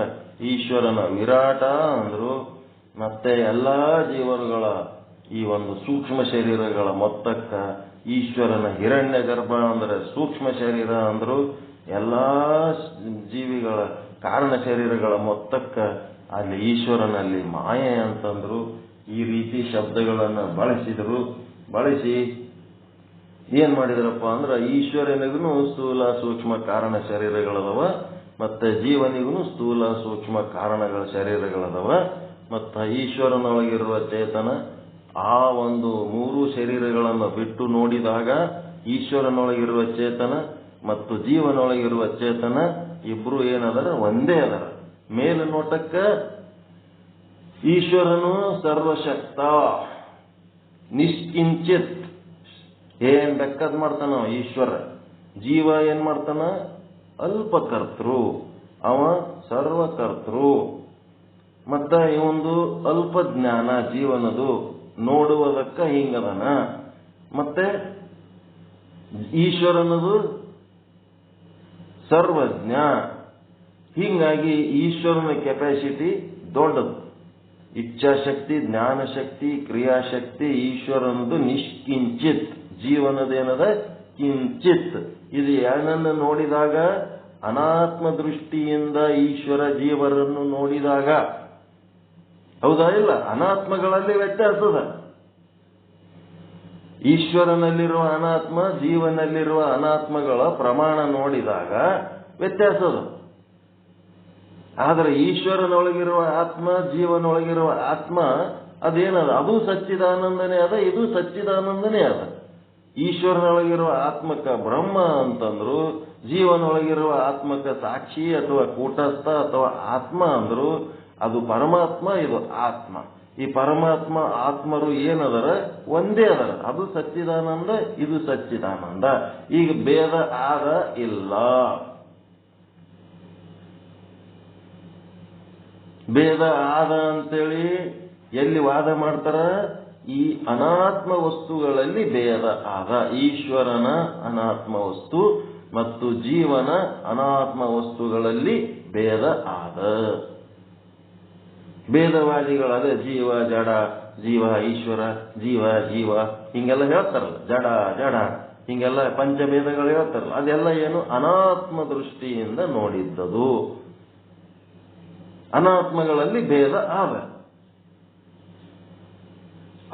ಈಶ್ವರನ ವಿರಾಟ ಅಂದ್ರು. ಮತ್ತೆ ಎಲ್ಲಾ ಜೀವರುಗಳ ಈ ಒಂದು ಸೂಕ್ಷ್ಮ ಶರೀರಗಳ ಮೊತ್ತಕ್ಕ ಈಶ್ವರನ ಹಿರಣ್ಯ ಗರ್ಭ ಅಂದ್ರೆ ಸೂಕ್ಷ್ಮ ಶರೀರ ಅಂದ್ರು. ಎಲ್ಲಾ ಜೀವಿಗಳ ಕಾರಣ ಶರೀರಗಳ ಮೊತ್ತಕ್ಕ ಅಲ್ಲಿ ಈಶ್ವರನಲ್ಲಿ ಮಾಯೆ ಅಂತಂದ್ರು. ಈ ರೀತಿ ಶಬ್ದಗಳನ್ನ ಬಳಸಿ ಏನ್ ಮಾಡಿದ್ರಪ್ಪ ಅಂದ್ರೆ, ಈಶ್ವರನಿಗೂ ಸ್ಥೂಲ ಸೂಕ್ಷ್ಮ ಕಾರಣ ಶರೀರಗಳದವ, ಮತ್ತೆ ಜೀವನಿಗೂ ಸ್ಥೂಲ ಸೂಕ್ಷ್ಮ ಕಾರಣಗಳ ಶರೀರಗಳದವ. ಮತ್ತ ಈಶ್ವರನೊಳಗಿರುವ ಚೇತನ ಆ ಒಂದು 3 ಶರೀರಗಳನ್ನು ಬಿಟ್ಟು ನೋಡಿದಾಗ ಈಶ್ವರನೊಳಗಿರುವ ಚೇತನ ಮತ್ತು ಜೀವನೊಳಗಿರುವ ಚೇತನ ಇಬ್ರು ಏನದರ? ಒಂದೇ ಅದರ. ಮೇಲು ನೋಟಕ್ಕ ಈಶ್ವರನು ಸರ್ವಶಕ್ತ, ನಿಷ್ಕಿಂಚಿತ್, ಏನ್ ಬೇಕಾದ್ ಮಾಡ್ತಾನ ಈಶ್ವರ. ಜೀವ ಏನ್ ಮಾಡ್ತಾನ? ಅಲ್ಪಕರ್ತೃ, ಅವ ಸರ್ವಕರ್ತೃ. ಮತ್ತ ಇವೊಂದು ಅಲ್ಪ ಜ್ಞಾನ ಜೀವನದು, ನೋಡುವುದಕ್ಕ ಹಿಂಗದನ. ಮತ್ತೆ ಈಶ್ವರನದು ಸರ್ವಜ್ಞ. ಹೀಗಾಗಿ ಈಶ್ವರನ ಕೆಪಾಸಿಟಿ ದೊಡ್ಡದು. ಇಚ್ಛಾಶಕ್ತಿ, ಜ್ಞಾನಶಕ್ತಿ, ಕ್ರಿಯಾಶಕ್ತಿ ಈಶ್ವರನದು ನಿಷ್ಕಿಂಚಿತ್. ಜೀವನದೇನದ? ಕಿಂಚಿತ್. ಇದು ಏನನ್ನು ನೋಡಿದಾಗ? ಅನಾತ್ಮ ದೃಷ್ಟಿಯಿಂದ ಈಶ್ವರ ಜೀವರನ್ನು ನೋಡಿದಾಗ. ಹೌದಾ ಇಲ್ಲ? ಅನಾತ್ಮಗಳಲ್ಲಿ ವ್ಯತ್ಯಾಸದ. ಈಶ್ವರನಲ್ಲಿರುವ ಅನಾತ್ಮ, ಜೀವನಲ್ಲಿರುವ ಅನಾತ್ಮಗಳ ಪ್ರಮಾಣ ನೋಡಿದಾಗ ವ್ಯತ್ಯಾಸದ. ಆದರೆ ಈಶ್ವರನೊಳಗಿರುವ ಆತ್ಮ, ಜೀವನೊಳಗಿರುವ ಆತ್ಮ ಅದೇನದ? ಅದು ಸಚ್ಚಿದಾನಂದನೇ ಅದ, ಇದು ಸಚ್ಚಿದಾನಂದನೇ ಅದ. ಈಶ್ವರನೊಳಗಿರುವ ಆತ್ಮಕ ಬ್ರಹ್ಮ ಅಂತಂದ್ರು, ಜೀವನೊಳಗಿರುವ ಆತ್ಮಕ ಸಾಕ್ಷಿ ಅಥವಾ ಕೂಟಸ್ಥ ಅಥವಾ ಆತ್ಮ ಅಂದ್ರು. ಅದು ಪರಮಾತ್ಮ, ಇದು ಆತ್ಮ. ಈ ಪರಮಾತ್ಮ ಆತ್ಮರು ಏನದರ ಒಂದೇ ಅದರ. ಅದು ಸಚ್ಚಿದಾನಂದ, ಇದು ಸಚ್ಚಿದಾನಂದ. ಈಗ ಭೇದ ಆದ ಇಲ್ಲ. ಭೇದ ಆದ ಅಂತೇಳಿ ಎಲ್ಲಿ ವಾದ ಮಾಡ್ತಾರ? ಈ ಅನಾತ್ಮ ವಸ್ತುಗಳಲ್ಲಿ ಭೇದ ಆದ. ಈಶ್ವರನ ಅನಾತ್ಮ ವಸ್ತು ಮತ್ತು ಜೀವನ ಅನಾತ್ಮ ವಸ್ತುಗಳಲ್ಲಿ ಭೇದ ಆದ. ಭೇದವಾದಿಗಳದ ಜೀವ ಜಡ, ಜೀವ ಈಶ್ವರ, ಜೀವ ಜೀವ ಹಿಂಗೆಲ್ಲ ಹೇಳ್ತಾರಲ್ಲ, ಜಡ ಜಡ ಹಿಂಗೆಲ್ಲ ಪಂಚಭೇದಗಳು ಹೇಳ್ತಾರಲ್ಲ, ಅದೆಲ್ಲ ಏನು? ಅನಾತ್ಮ ದೃಷ್ಟಿಯಿಂದ ನೋಡಿದ್ದದು. ಅನಾತ್ಮಗಳಲ್ಲಿ ಭೇದ ಆದ.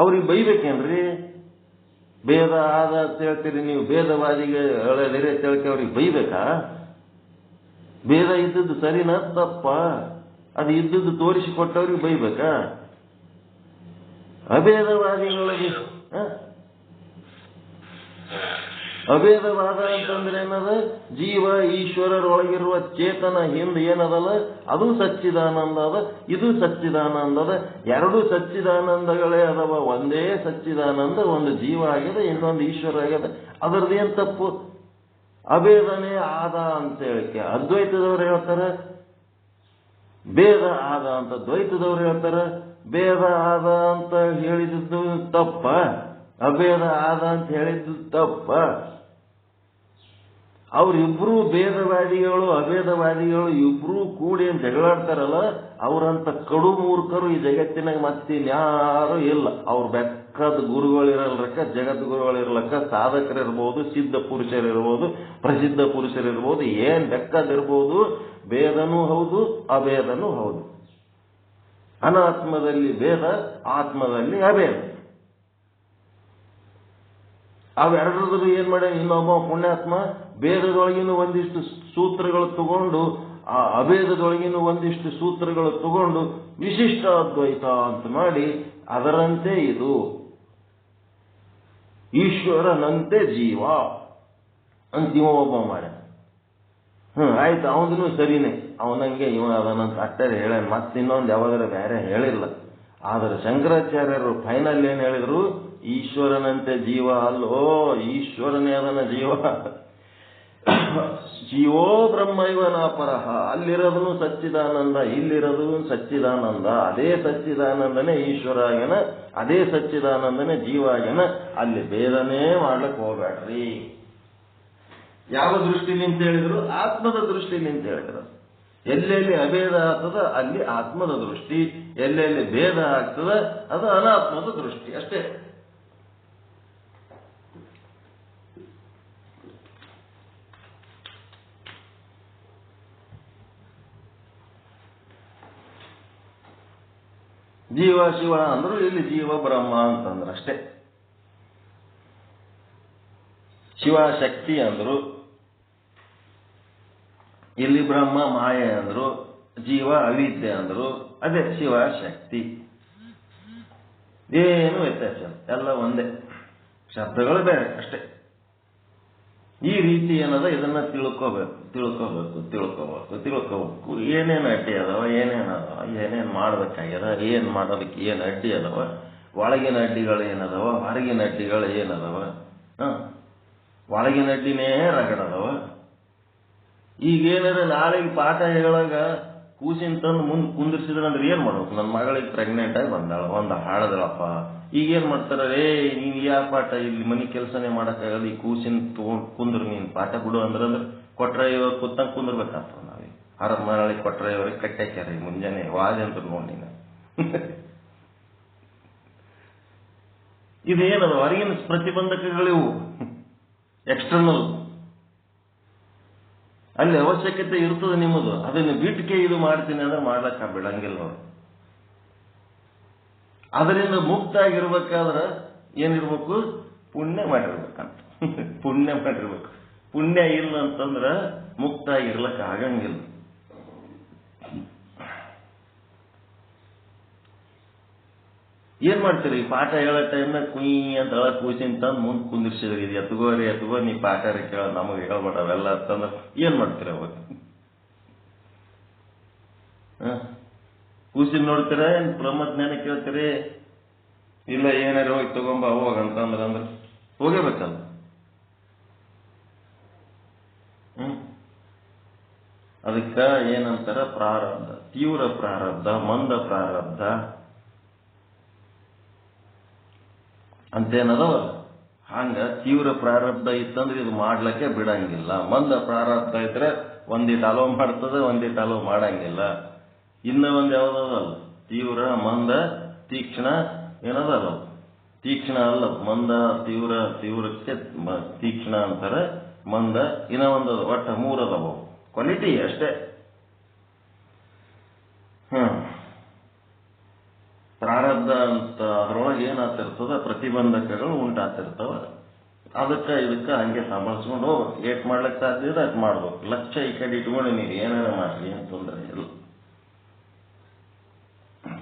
ಅವ್ರಿಗೆ ಬೈಬೇಕೇನ್ರಿ? ಭೇದ ಆದ ಅಂತ ಹೇಳ್ತೀರಿ ನೀವು, ಭೇದವಾದಿಗೆ ಹೇಳದಿರಿ ಅಂತ ಹೇಳ್ಕೆ ಅವ್ರಿಗೆ ಬೈಬೇಕಾ? ಭೇದ ಇದ್ದದ್ದು ಸರಿನಾ ತಪ್ಪ? ಅದು ಇದ್ದದ್ದು ತೋರಿಸಿಕೊಟ್ಟವ್ರಿಗೆ ಬೈಬೇಕಾ? ಅಭೇದವಾದಿಗಳಿಗೆ ಅಭೇದವಾದ ಅಂತಂದ್ರೆ ಏನದ? ಜೀವ ಈಶ್ವರರೊಳಗಿರುವ ಚೇತನ ಹಿಂದೆ ಏನದಲ್ಲ ಅದು ಸಚ್ಚಿದಾನಂದ ಅದ, ಇದು ಸಚ್ಚಿದಾನಂದ ಅದ. ಎರಡು ಸಚ್ಚಿದಾನಂದಗಳೇ ಅದಾವ. ಒಂದೇ ಸಚ್ಚಿದಾನಂದ, ಒಂದು ಜೀವ ಆಗ್ಯದ, ಇನ್ನೊಂದು ಈಶ್ವರ ಆಗ್ಯದ. ಅದರದ್ದೇನು ತಪ್ಪು? ಅಭೇದನೆ ಆದ ಅಂತ ಹೇಳಿಕೆ ಅದ್ವೈತದವ್ರು ಹೇಳ್ತಾರೆ, ಭೇದ ಆದ ಅಂತ ದ್ವೈತದವ್ರು ಹೇಳ್ತಾರೆ. ಭೇದ ಆದ ಅಂತ ಹೇಳಿದ್ದು ತಪ್ಪ, ಅಭೇದ ಆದ ಅಂತ ಹೇಳಿದ್ದು ತಪ್ಪ. ಅವರಿಬ್ರು ಭೇದವಾದಿಗಳು ಅಭೇದವಾದಿಗಳು ಇಬ್ರು ಕೂಡಿ ಅಂತ ಜಗಳಾಡ್ತಾರಲ್ಲ, ಅವರಂತ ಕಡು ಮೂರ್ಖರು ಈ ಜಗತ್ತಿನಾಗ ಮತ್ತಿನ್ಯಾರು ಇಲ್ಲ. ಅವ್ರು ಬೆಕ್ಕದ ಗುರುಗಳಿರಲ್ರಕ್ಕ, ಜಗದ್ಗುರುಗಳಿರ್ಲಕ್ಕ, ಸಾಧಕರಿರ್ಬೋದು, ಸಿದ್ಧ ಪುರುಷರಿರ್ಬೋದು, ಪ್ರಸಿದ್ಧ ಪುರುಷರಿರ್ಬೋದು, ಏನ್ ಬೆಕ್ಕದಿರ್ಬೋದು. ಭೇದನೂ ಹೌದು, ಅಭೇದನೂ ಹೌದು. ಅನಾತ್ಮದಲ್ಲಿ ಭೇದ, ಆತ್ಮದಲ್ಲಿ ಅಭೇದ. ಅವೆರಡರದ್ದು ಏನ್ ಮಾಡ ಇನ್ನೊಬ್ಬ ಪುಣ್ಯಾತ್ಮ ಭೇದದೊಳಗಿನ ಒಂದಿಷ್ಟು ಸೂತ್ರಗಳು ತಗೊಂಡು, ಆ ಅಭೇದದೊಳಗಿನ ಒಂದಿಷ್ಟು ಸೂತ್ರಗಳು ತಗೊಂಡು ವಿಶಿಷ್ಟ ಅದ್ವೈತ ಅಂತ ಮಾಡಿ, ಅದರಂತೆ ಇದು ಈಶ್ವರನಂತೆ ಜೀವ ಅಂತಿಮ ಒಬ್ಬ ಮಾಡ. ಆಯ್ತು, ಅವನು ಸರಿನೇ, ಅವನಂಗೆ ಇವ ಅದನ್ನಂತ ಅಟ್ಟರೆ ಹೇಳ. ಮತ್ತಿನ್ನೊಂದು ಯಾವಾಗಾರ ಬೇರೆ ಹೇಳಿಲ್ಲ. ಆದರೆ ಶಂಕರಾಚಾರ್ಯರು ಫೈನಲ್ ಏನ್ ಹೇಳಿದ್ರು? ಈಶ್ವರನಂತೆ ಜೀವ ಅಲ್ಲೋ, ಈಶ್ವರನೇ ಅದನ್ನ ಜೀವ. ಜೀವೋ ಬ್ರಹ್ಮ ಇವನ ಪರಹ. ಅಲ್ಲಿರೋದನು ಸಚ್ಚಿದಾನಂದ, ಇಲ್ಲಿರೋದು ಸಚ್ಚಿದಾನಂದ. ಅದೇ ಸಚ್ಚಿದಾನಂದನೇ ಈಶ್ವರ ಆಗ್ಯನ, ಅದೇ ಸಚ್ಚಿದಾನಂದನೇ ಜೀವ ಆಗ್ಯನ. ಅಲ್ಲಿ ಭೇದನೇ ಮಾಡ್ಲಿಕ್ಕೆ ಹೋಗ್ಬೇಡ್ರಿ. ಯಾವ ದೃಷ್ಟಿಲಿಂತ ಹೇಳಿದ್ರು? ಆತ್ಮದ ದೃಷ್ಟಿಲಿಂತ ಹೇಳಿದ್ರು. ಎಲ್ಲೆಲ್ಲಿ ಅಭೇದ ಆಗ್ತದ ಅಲ್ಲಿ ಆತ್ಮದ ದೃಷ್ಟಿ, ಎಲ್ಲೆಲ್ಲಿ ಭೇದ ಆಗ್ತದ ಅದು ಅನಾತ್ಮದ ದೃಷ್ಟಿ ಅಷ್ಟೇ. ಜೀವ ಶಿವ ಅಂದ್ರು, ಇಲ್ಲಿ ಜೀವ ಬ್ರಹ್ಮ ಅಂತಂದ್ರ ಅಷ್ಟೇ. ಶಿವ ಶಕ್ತಿ ಅಂದ್ರು, ಇಲ್ಲಿ ಬ್ರಹ್ಮ ಮಾಯೆ ಅಂದ್ರು, ಜೀವ ಅವಿದ್ಯೆ ಅಂದ್ರು. ಅದೇ ಶಿವ ಶಕ್ತಿ. ಏನು ವ್ಯತ್ಯಾಸ, ಎಲ್ಲ ಒಂದೇ, ಶಬ್ದಗಳು ಬೇರೆ ಅಷ್ಟೇ. ಈ ರೀತಿ ಏನದ ಇದನ್ನ ತಿಳ್ಕೋಬೇಕು. ಏನೇನು ಅಡ್ಡಿ ಅದಾವ, ಏನೇನ್ ಮಾಡ್ಬೇಕಾಗ್ಯದ, ಏನ್ ಮಾಡೋದಕ್ಕೆ ಏನ್ ಅಡ್ಡಿ ಅದಾವ, ಒಳಗಿನ ಅಡ್ಡಿಗಳು ಏನದಾವ, ಹೊರಗಿನ ಅಡ್ಡಿಗಳು ಏನದಾವ. ಒಳಗಿನ ಅಡ್ಡಿನೇ ರಗಡದವ. ಈಗೇನಾರ ನಾಳೆಗೆ ಪಾಠ ಹೇಳಾಗ ಕೂಸಿನ ತಂದು ಮುಂದೆ ಕುಂದಿರ್ಸಿದ್ರಂದ್ರೆ ಏನ್ ಮಾಡ್ಬೇಕು? ನನ್ನ ಮಗಳಿಗೆ ಪ್ರೆಗ್ನೆಂಟ್ ಆಗಿ ಬಂದಾಳ, ಒಂದು ಹಾಳದಳಪ್ಪ. ಈಗೇನ್ ಮಾಡ್ತಾರ? ನೀನ್ ಯಾವ ಪಾಠ ಇಲ್ಲಿ ಮನಿ ಕೆಲಸನೇ ಮಾಡಕ್ಕಾಗಲ್ಲ, ಈ ಕೂಸಿನ ತಗೊಂಡ್ ಕುಂದ್ರು, ನೀನ್ ಪಾಠ ಬಿಡು ಅಂದ್ರೆ ಕೊಟ್ರೆ ಇವಾಗ ಕೂತಂಗ್ ಕುಂದಿರ್ಬೇಕಾಗ್ತವ. ನಾವೀಗ ಮರಳಿ ಕೊಟ್ರೆ ಇವ್ರಿಗೆ ಕಟ್ಟಾಕ್ಯಾರ ಮುಂಜಾನೆ ವಾದ ಅಂತ ನೋಡಿ. ಇದೇನದ? ಹೊರಗಿನ ಪ್ರತಿಬಂಧಕಗಳಿವು, ಎಕ್ಸ್ಟರ್ನಲ್. ಅಲ್ಲಿ ಅವಶ್ಯಕತೆ ಇರ್ತದೆ ನಿಮ್ಮದು, ಅದನ್ನು ಬಿಟ್ಟಿಗೆ ಇದು ಮಾಡ್ತೀನಿ ಅಂದ್ರೆ ಮಾಡ್ಲಕ್ಕ ಬಿಡಂಗಿಲ್ಲ ಅವರು. ಅದರಿಂದ ಮುಕ್ತ ಆಗಿರ್ಬೇಕಾದ್ರೆ ಏನಿರ್ಬೇಕು? ಪುಣ್ಯ ಮಾಡಿರ್ಬೇಕಂತ. ಪುಣ್ಯ ಮಾಡಿರ್ಬೇಕು. ಪುಣ್ಯ ಇಲ್ಲ ಅಂತಂದ್ರ ಮುಕ್ತ ಆಗಿರ್ಲಕ್ಕ ಆಗಂಗಿಲ್ಲ. ಏನ್ ಮಾಡ್ತೀರಿ? ಪಾಠ ಹೇಳೋ ಟೈಮ್ನಾಗ ಕುಯ್ ಅಂತ ಕೂಸಿನ ತಂದು ಮುಂದೆ ಕುಂದಿರ್ಸಿದ್ರಿ, ಇದು ಎತ್ಗೋ ನೀ ಪಾಠ ಕೇಳ, ನಮಗೆ ಹೇಳ್ಬೇಡ ಅವೆಲ್ಲ ಅಂತಂದ್ರೆ ಏನ್ ಮಾಡ್ತೀರಿ ಅವಾಗ? ಕೂಸಿನ ನೋಡ್ತೀರ ಏನ್ ಬ್ರಹ್ಮಜ್ಞಾನ ಕೇಳ್ತೀರಿ? ಇಲ್ಲ ಏನಾರು ಹೋಗಿ ತಗೊಂಬ ಹೋಗಂತಂದ್ರೆ ಹೋಗೇಬೇಕಲ್ಲ. ಅದಕ್ಕ ಏನಂತಾರ ಪ್ರಾರಬ್ಧ, ತೀವ್ರ ಪ್ರಾರಬ್ಧ, ಮಂದ ಪ್ರಾರಬ್ಧ ಅಂತೇನದವ. ಹಂಗ ತೀವ್ರ ಪ್ರಾರಬ್ಧ ಇತ್ತಂದ್ರೆ ಇದು ಮಾಡ್ಲಿಕ್ಕೆ ಬಿಡಂಗಿಲ್ಲ. ಮಂದ ಪ್ರಾರಬ್ಧ ಇದ್ರೆ ಒಂದಿಟ್ಟು ಅಲೋ ಮಾಡ್ತದೆ, ಒಂದಿಟ್ಟು ಅಲೋ ಮಾಡಂಗಿಲ್ಲ. ಇನ್ನ ಒಂದ್ ಯಾವ್ದಲ್ಲ, ತೀವ್ರ, ಮಂದ, ತೀಕ್ಷ್ಣ ಏನದಲ್ಲ. ತೀಕ್ಷ್ಣ ಅಲ್ಲ, ಮಂದ ತೀವ್ರಕ್ಕೆ ತೀಕ್ಷ್ಣ ಅಂತಾರೆ, ಮಂದ ಇನ್ನ ಒಂದದ. ಒಟ್ಟ ಮೂರದವ ಕ್ವಾಲಿಟಿ ಅಷ್ಟೇ. ಪ್ರಾರಬ್ಧ ಅಂತ ಅದ್ರೊಳಗೆ ಏನಾಗ್ತಿರ್ತದ, ಪ್ರತಿಬಂಧಕಗಳು ಉಂಟಾಗ್ತಿರ್ತವ. ಇದಕ್ಕ ಹಂಗೆ ಸಂಭಾಳಿಸ್ಕೊಂಡು ಹೋಗ್ಬೇಕು. ಏಟ್ ಮಾಡ್ಲಿಕ್ಕೆ ಸಾಧ್ಯ ಇದೆ ಅಟ್ ಮಾಡ್ಬೇಕು. ಲಕ್ಷ್ಯ ಈ ಕಡೆ ಇಟ್ಕೊಂಡು ನೀವು ಏನೇನ ಮಾಡ್ರಿ, ಏನು ತೊಂದರೆ ಇಲ್ಲ.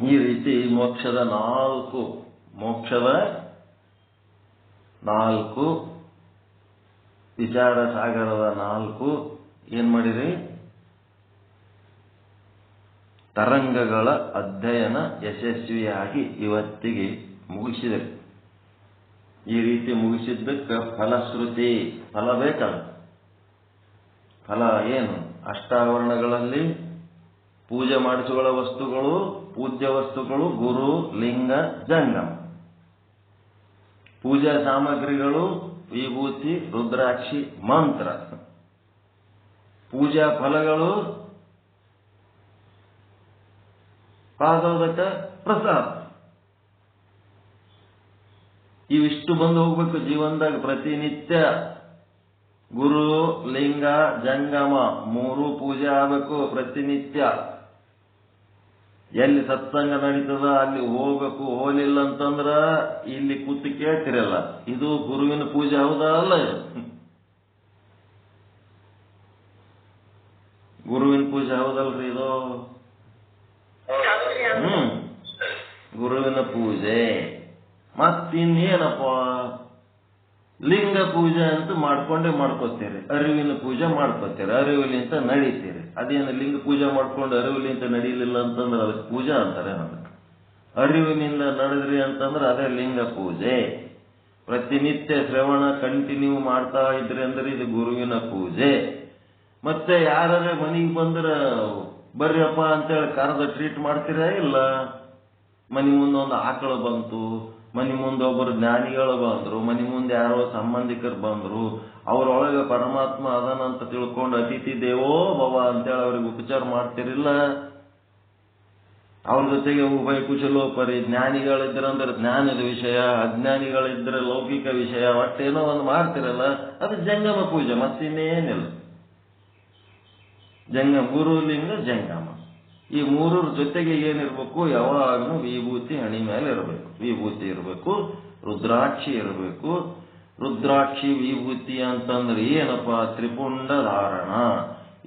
ಈ ರೀತಿ ಮೋಕ್ಷದ ನಾಲ್ಕು ವಿಚಾರ ಸಾಗರದ 4 ಏನ್ ಮಾಡಿರಿ, ತರಂಗಗಳ ಅಧ್ಯಯನ ಯಶಸ್ವಿಯಾಗಿ ಇವತ್ತಿಗೆ ಮುಗಿಸಿದೆ. ಈ ರೀತಿ ಮುಗಿಸಿದ್ದಕ್ಕೆ ಫಲಶ್ರುತಿ, ಫಲ ಬೇಕಲ್ಲ. ಫಲ ಏನು? ಅಷ್ಟಾವರಣಗಳಲ್ಲಿ ಪೂಜೆ ಮಾಡಿಸುವ ವಸ್ತುಗಳು, ಪೂಜ್ಯ ವಸ್ತುಗಳು, ಗುರು, ಲಿಂಗ, ಜಂಗಮ. ಪೂಜಾ ಸಾಮಗ್ರಿಗಳು ವಿಭೂತಿ, ರುದ್ರಾಕ್ಷಿ, ಮಂತ್ರ. ಪೂಜಾ ಫಲಗಳು ಪಾದೋದಕ, ಪ್ರಸಾದ. ಇವಿಷ್ಟು ಬಂದು ಹೋಗ್ಬೇಕು ಜೀವನದಾಗ ಪ್ರತಿನಿತ್ಯ. ಗುರು, ಲಿಂಗ, ಜಂಗಮ 3 ಪೂಜೆ ಆಗಬೇಕು ಪ್ರತಿನಿತ್ಯ. ಎಲ್ಲಿ ಸತ್ಸಂಗ ನಡೀತದ ಅಲ್ಲಿ ಹೋಗ್ಬೇಕು. ಹೋಲಿಲ್ಲ ಅಂತಂದ್ರ ಇಲ್ಲಿ ಕೂತು ಕೇಳ್ತಿರಲ್ಲ. ಇದು ಗುರುವಿನ ಪೂಜೆ ಹೌದಾ? ಅಲ್ಲ. ಗುರುವಿನ ಪೂಜೆ ಹೌದಲ್ರಿ ಇದು? ಗುರುವಿನ ಪೂಜೆ. ಮತ್ತಿನ್ನೇನಪ್ಪ, ಲಿಂಗ ಪೂಜೆ ಅಂತ ಮಾಡ್ಕೋತೀರಿ, ಅರಿವಿನ ಪೂಜೆ ಮಾಡ್ಕೋತೀರಿ, ಅರಿವಿಲಿಂತ ನಡೀತೀರಿ. ಅದೇನು ಲಿಂಗ ಪೂಜೆ ಮಾಡ್ಕೊಂಡು ಅರಿವಿಲಿಂತ ನಡೀಲಿಲ್ಲ ಅಂತಂದ್ರೆ ಅದಕ್ಕೆ ಪೂಜಾ ಅಂತಾರೆ. ಅರಿವಿನಿಂದ ನಡೆದ್ರಿ ಅಂತಂದ್ರೆ ಅದೇ ಲಿಂಗ ಪೂಜೆ. ಪ್ರತಿನಿತ್ಯ ಶ್ರವಣ ಕಂಟಿನ್ಯೂ ಮಾಡ್ತಾ ಇದ್ರಿ ಅಂದ್ರೆ ಇದು ಗುರುವಿನ ಪೂಜೆ. ಮತ್ತೆ ಯಾರೇ ಮನೆಗೆ ಬಂದ್ರ ಬರ್ರಿಯಪ್ಪ ಅಂತೇಳಿ ಕರೆದ ಟ್ರೀಟ್ ಮಾಡ್ತೀರಾ? ಇಲ್ಲ. ಮನೆ ಮುಂದೊಂದು ಆಕಳು ಬಂತು, ಮನೆ ಮುಂದೆ ಒಬ್ಬರು ಜ್ಞಾನಿಗಳು ಬಂದ್ರು, ಮನೆ ಮುಂದೆ ಯಾರೋ ಸಂಬಂಧಿಕರು ಬಂದ್ರು, ಅವರೊಳಗೆ ಪರಮಾತ್ಮ ಅದನಂತ ತಿಳ್ಕೊಂಡು ಅತಿಥಿ ದೇವೋ ಭವ ಅಂತೇಳಿ ಅವ್ರಿಗೆ ಉಪಚಾರ ಮಾಡ್ತಿರಿಲ್ಲ. ಅವ್ರ ಜೊತೆಗೆ ಉಭಯ ಕುಶಲೋಪರಿ. ಜ್ಞಾನಿಗಳಿದ್ರಂದ್ರೆ ಜ್ಞಾನದ ವಿಷಯ, ಅಜ್ಞಾನಿಗಳಿದ್ರೆ ಲೌಕಿಕ ವಿಷಯ, ಒಟ್ಟೇನೋ ಒಂದು ಮಾಡ್ತಿರಲ್ಲ, ಅದು ಜಂಗಮ ಪೂಜೆ, ಮತ್ತಿನ್ನೇನಿಲ್ಲ. ಗುರು, ಲಿಂಗ, ಜಂಗಮ ಈ 3 ಜೊತೆಗೆ ಏನಿರ್ಬೇಕು? ಯಾವಾಗಲೂ ವಿಭೂತಿ ಹಣಿ ಮೇಲೆ ಇರಬೇಕು. ವಿಭೂತಿ ಇರಬೇಕು, ರುದ್ರಾಕ್ಷಿ ಇರಬೇಕು. ರುದ್ರಾಕ್ಷಿ ವಿಭೂತಿ ಅಂತಂದ್ರೆ ಏನಪ್ಪ? ತ್ರಿಪುಂಡ ಧಾರಣ,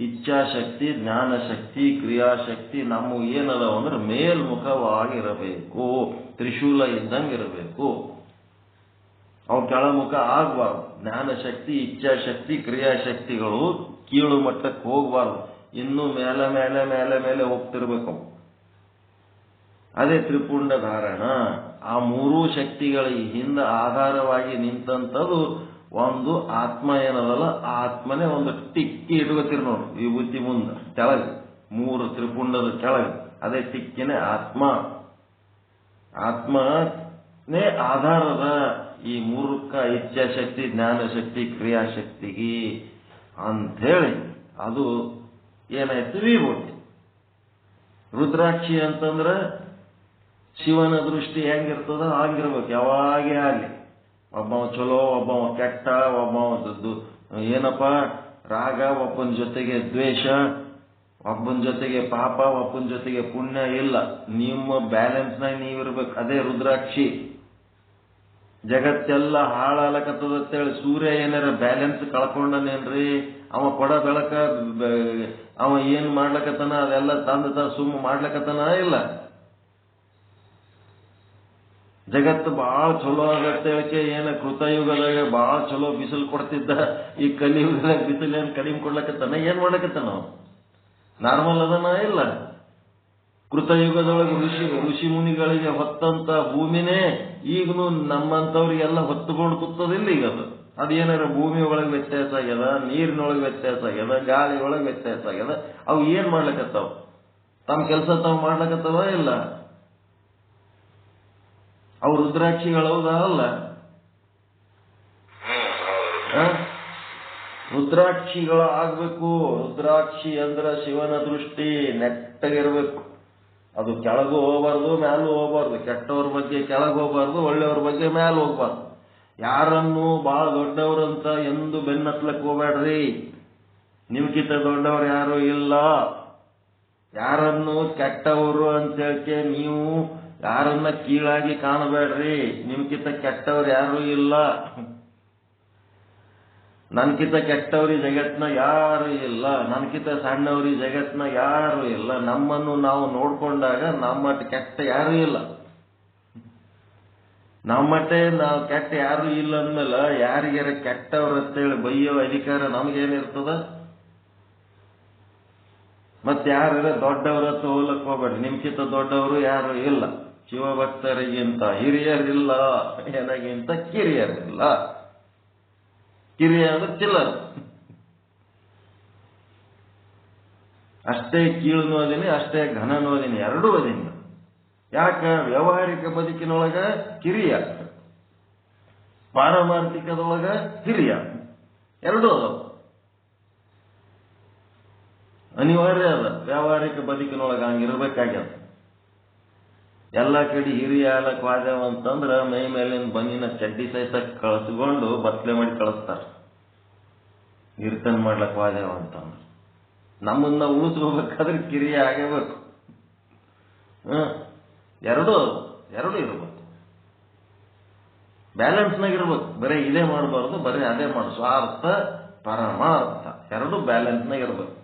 ಇಚ್ಛಾಶಕ್ತಿ, ಜ್ಞಾನಶಕ್ತಿ, ಕ್ರಿಯಾಶಕ್ತಿ ನಮ್ಮ ಏನದಾವ ಅಂದ್ರೆ ಮೇಲ್ಮುಖವಾಗಿರಬೇಕು. ತ್ರಿಶೂಲ ಇದ್ದಂಗಿರಬೇಕು. ಅವು ಕೆಳಮುಖ ಆಗ್ಬಾರ್ದು. ಜ್ಞಾನಶಕ್ತಿ, ಇಚ್ಛಾಶಕ್ತಿ, ಕ್ರಿಯಾಶಕ್ತಿಗಳು ಕೀಳು ಮಟ್ಟಕ್ಕೆ ಹೋಗ್ಬಾರ್ದು. ಇನ್ನೂ ಮೇಲೆ ಮೇಲೆ ಮೇಲೆ ಮೇಲೆ ಹೋಗ್ತಿರ್ಬೇಕು. ಅದೇ ತ್ರಿಪುಂಡ ಧಾರಣ. ಆ 3 ಶಕ್ತಿಗಳ ಹಿಂದೆ ಆಧಾರವಾಗಿ ನಿಂತಂಥದ್ದು ಒಂದು ಆತ್ಮ ಏನದಲ್ಲ, ಆ ಆತ್ಮನೇ ಒಂದು ಟಿಕ್ಕಿ ಇಟ್ಕೋತೀರಿ ನೋಡಿ ವಿಭೂತಿ ಮುಂದೆ ಕೆಳಗೆ, 3 ತ್ರಿಪುಂಡದ ಕೆಳಗೆ. ಅದೇ ಟಿಕ್ಕಿನೇ ಆತ್ಮ. ಆತ್ಮನೇ ಆಧಾರದ ಈ 3ಕ್ಕ ಇಚ್ಛಾಶಕ್ತಿ, ಜ್ಞಾನಶಕ್ತಿ, ಕ್ರಿಯಾಶಕ್ತಿಗೆ ಅಂಥೇಳಿ ಅದು ಏನಾಯ್ತು? ವಿಭೂತಿ. ರುದ್ರಾಕ್ಷಿ ಅಂತಂದ್ರೆ ಶಿವನ ದೃಷ್ಟಿ ಹೆಂಗಿರ್ತದ ಹಾಗಿರ್ಬೇಕು ಯಾವಾಗೇ ಆಗಲಿ. ಒಬ್ಬವ ಚಲೋ, ಒಬ್ಬವ ಕೆಟ್ಟ, ಒಬ್ಬವ ಏನಪ್ಪ ರಾಗ, ಒಬ್ಬನ ಜೊತೆಗೆ ದ್ವೇಷ, ಒಬ್ಬನ ಜೊತೆಗೆ ಪಾಪ, ಒಬ್ಬನ ಜೊತೆಗೆ ಪುಣ್ಯ ಇಲ್ಲ. ನಿಮ್ಮ ಬ್ಯಾಲೆನ್ಸ್ನಾಗ ನೀವಿರ್ಬೇಕು. ಅದೇ ರುದ್ರಾಕ್ಷಿ. ಜಗತ್ತೆಲ್ಲ ಹಾಳಾಲಕತ್ತದಂತೇಳಿ ಸೂರ್ಯ ಏನಾರ ಬ್ಯಾಲೆನ್ಸ್ ಕಳ್ಕೊಂಡನೇನ್ರಿ? ಅವ ಕೊಡ ಬೆಳಕ ಅವ ಏನ್ ಮಾಡ್ಲಕತ್ತಾನ ಅದೆಲ್ಲ ತಂದ ಸುಮ್ಮ ಮಾಡ್ಲಕತ್ತಾನ? ಇಲ್ಲ. ಜಗತ್ತು ಬಹಳ ಚಲೋ ಆಗತ್ತೆ. ಏನ ಕೃತಯುಗದಾಗ ಬಹಳ ಚಲೋ ಬಿಸಿಲು ಕೊಡ್ತಿದ್ದ, ಈ ಕಲಿಯುಗದಾಗ ಬಿಸಿಲು ಏನ್ ಕಡಿಮೆ ಕೊಡ್ಲಕತ್ತಾನ? ಏನ್ ಮಾಡ್ಲಕತ್ತಾನ? ನಾರ್ಮಲ್ ಅದನ? ಇಲ್ಲ. ಕೃತಯುಗದೊಳಗೆ ಋಷಿ ಮುನಿಗಳಿಗೆ ಹೊತ್ತಂತ ಭೂಮಿನೇ ಈಗನು ನಮ್ಮಂತವ್ರಿಗೆಲ್ಲ ಹೊತ್ತುಕೊಂಡು ಕೂತದಿಲ್ಲ. ಈಗ ಅದೇನಾರ ಭೂಮಿ ಒಳಗೆ ವ್ಯತ್ಯಾಸ ಆಗ್ಯದ, ನೀರಿನೊಳಗೆ ವ್ಯತ್ಯಾಸ ಆಗ್ಯದ, ಗಾಳಿ ಒಳಗೆ ವ್ಯತ್ಯಾಸ ಆಗ್ಯದ. ಅವು ಏನ್ ಮಾಡ್ಲಕತ್ತಾವ? ತಮ್ಮ ಕೆಲಸ ತಾವು ಮಾಡ್ಲಕತ್ತವ ಇಲ್ಲ? ಅವು ರುದ್ರಾಕ್ಷಿಗಳು ಹೌದಾ ಅಲ್ಲ? ರುದ್ರಾಕ್ಷಿಗಳು ಆಗ್ಬೇಕು. ರುದ್ರಾಕ್ಷಿ ಅಂದ್ರ ಶಿವನ ದೃಷ್ಟಿ ನೆಟ್ಟಗಿರ್ಬೇಕು. ಅದು ಕೆಳಗೂ ಹೋಗಬಾರ್ದು, ಮ್ಯಾಲೂ ಹೋಗಬಾರ್ದು. ಕೆಟ್ಟವ್ರ ಬಗ್ಗೆ ಕೆಳಗೆ ಹೋಗಬಾರ್ದು, ಒಳ್ಳೆಯವ್ರ ಬಗ್ಗೆ ಮ್ಯಾಲ ಹೋಗ್ಬಾರ್ದು. ಯಾರನ್ನು ಬಹಳ ದೊಡ್ಡವ್ರಂತ ಎಂದು ಬೆನ್ನತ್ಲಕ್ ಹೋಗ್ಬೇಡ್ರಿ. ನಿಮ್ಗಿಂತ ದೊಡ್ಡವ್ರು ಯಾರು ಇಲ್ಲ. ಯಾರನ್ನು ಕೆಟ್ಟವರು ಅಂತ ಹೇಳ್ಕೆ ನೀವು ಯಾರನ್ನ ಕೀಳಾಗಿ ಕಾಣಬೇಡ್ರಿ. ನಿಮ್ಗಿಂತ ಕೆಟ್ಟವ್ರು ಯಾರು ಇಲ್ಲ. ನನ್ಕಿಂತ ಕೆಟ್ಟವ್ರಿ ಜಗತ್ನ ಯಾರು ಇಲ್ಲ. ನನ್ಕಿಂತ ಸಣ್ಣವ್ರಿ ಜಗತ್ನ ಯಾರು ಇಲ್ಲ. ನಮ್ಮನ್ನು ನಾವು ನೋಡ್ಕೊಂಡಾಗ ನಮ್ಮಟ್ಟ ಕೆಟ್ಟ ಯಾರು ಇಲ್ಲ. ನಮ್ಮಟ್ಟೆ ನಾವು ಕೆಟ್ಟ ಯಾರು ಇಲ್ಲ ಅಂದ್ಮೇಲೆ ಯಾರಿಗಾರ ಕೆಟ್ಟವ್ರ ಅಂತೇಳಿ ಬೈಯೋ ಅಧಿಕಾರ ನಮ್ಗೇನಿರ್ತದ? ಮತ್ತೆ ಯಾರ ದೊಡ್ಡವ್ರ ಹತ್ರ ಹೋಗ್ಲಕ್ ಹೋಗ್ಬೇಡ್ರಿ. ನಿಮ್ಗಿಂತ ದೊಡ್ಡವರು ಯಾರು ಇಲ್ಲ. ಶಿವಭಕ್ತರಿಗಿಂತ ಹಿರಿಯರಿಲ್ಲ, ಏನಾಗಿಂತ ಕಿರಿಯರಿಲ್ಲ. ಕಿರಿಯ ಅಂದ್ರೆ ಚಿಲ್ಲರ್. ಅಷ್ಟೇ ಕೀಳು ಅದಿನಿ, ಅಷ್ಟೇ ಘನನೂ ಅದಿನಿ, ಎರಡೂ ಅದಿನಿ. ಯಾಕ? ವ್ಯಾವಹಾರಿಕ ಬದುಕಿನೊಳಗ ಕಿರಿಯ, ಪಾರಮಾರ್ಥಿಕದೊಳಗ ಹಿರಿಯ, ಎರಡೂ ಅದ. ಅನಿವಾರ್ಯ ಅದ. ವ್ಯಾವಹಾರಿಕ ಬದುಕಿನೊಳಗ ಹಂಗಿರ್ಬೇಕಾಗ್ಯದ. ಎಲ್ಲ ಕಡೆ ಹಿರಿಯ ಆಲಕ್ ವಾದ್ಯವ ಅಂತಂದ್ರ ಮೈ ಮೇಲಿನ ಬಂಗಿನ ಚಡ್ಡಿ ಸಹಿತ ಕಳಿಸ್ಕೊಂಡು ಬತ್ಲೆ ಮಾಡಿ ಕಳಿಸ್ತಾರ. ಕೀರ್ತನೆ ಮಾಡ್ಲಕ್ ವಾದ್ಯವ ಅಂತಂದ್ರ ನಮ್ಮನ್ನ ಉಳಿಸ್ಕೋಬೇಕಾದ್ರೆ ಕಿರಿಯ ಆಗಬೇಕು. ಎರಡೂ ಇರ್ಬೇಕು. ಬ್ಯಾಲೆನ್ಸ್ನಾಗ ಇರ್ಬೇಕು. ಬರೀ ಇದೇ ಮಾಡಬಾರ್ದು, ಬರೀ ಅದೇ ಮಾಡು. ಸ್ವಾರ್ಥ ಪರಮಾರ್ಥ ಎರಡೂ ಬ್ಯಾಲೆನ್ಸ್ನಾಗ ಇರ್ಬೇಕು.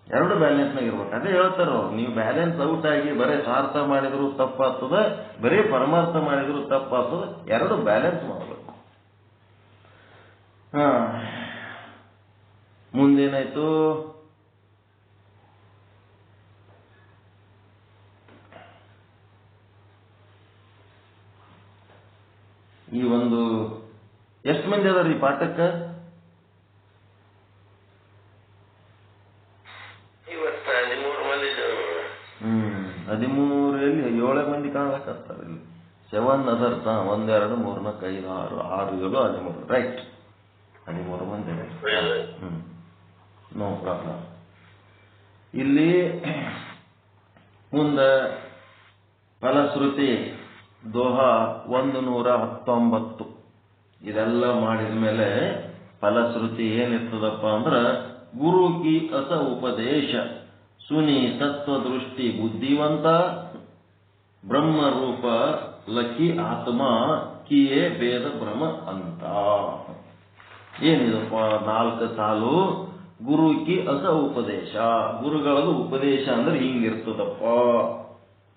ಅದೇ ಹೇಳ್ತಾರ ಅವ್ರು. ನೀವು ಬ್ಯಾಲೆನ್ಸ್ ಔಟ್ ಆಗಿ ಬರೀ ಸ್ವಾರ್ಥ ಮಾಡಿದ್ರು ತಪ್ಪಾಗ್ತದ, ಬರೀ ಪರಮಾರ್ಥ ಮಾಡಿದ್ರು ತಪ್ಪಾಗ್ತದ. ಎರಡು ಬ್ಯಾಲೆನ್ಸ್ ಮಾಡಬೇಕು. ಮುಂದೇನಾಯ್ತು? ಈ ಒಂದು ಎಷ್ಟು ಮಂದಿ ಅದಾರ ಈ ಪಾಠಕ್ಕೆ? 13 7 ಮಂದಿ ಕಾಣಕತ್ತಾರ. ಇಲ್ಲಿ 7 ಅದರ್. 1 2 3 4 5 6 6 7 13. ರೈಟ್, 13 ಮಂದಿ. No problem. ಇಲ್ಲಿ ಮುಂದೆ ಫಲಶ್ರುತಿ ದೋಹಾ 119. ಇದೆಲ್ಲ ಮಾಡಿದ ಮೇಲೆ ಫಲಶ್ರುತಿ ಏನಿರ್ತದಪ್ಪ ಅಂದ್ರ, ಗುರು ಕಿ ಅಸ ಉಪದೇಶ ಸುನಿ ತತ್ವದೃಷ್ಟಿ ಬುದ್ಧಿವಂತ ಬ್ರಹ್ಮರೂಪ ಲಕ್ಕಿ ಆತ್ಮ ಕಿಯೇ ವೇದ ಭ್ರಮ ಅಂತ. ಏನಿದಪ್ಪ 4 ಸಾಲು? ಗುರು ಕಿ ಅಸ ಉಪದೇಶ. ಗುರುಗಳದು ಉಪದೇಶ ಅಂದ್ರೆ ಹಿಂಗಿರ್ತದಪ್ಪ,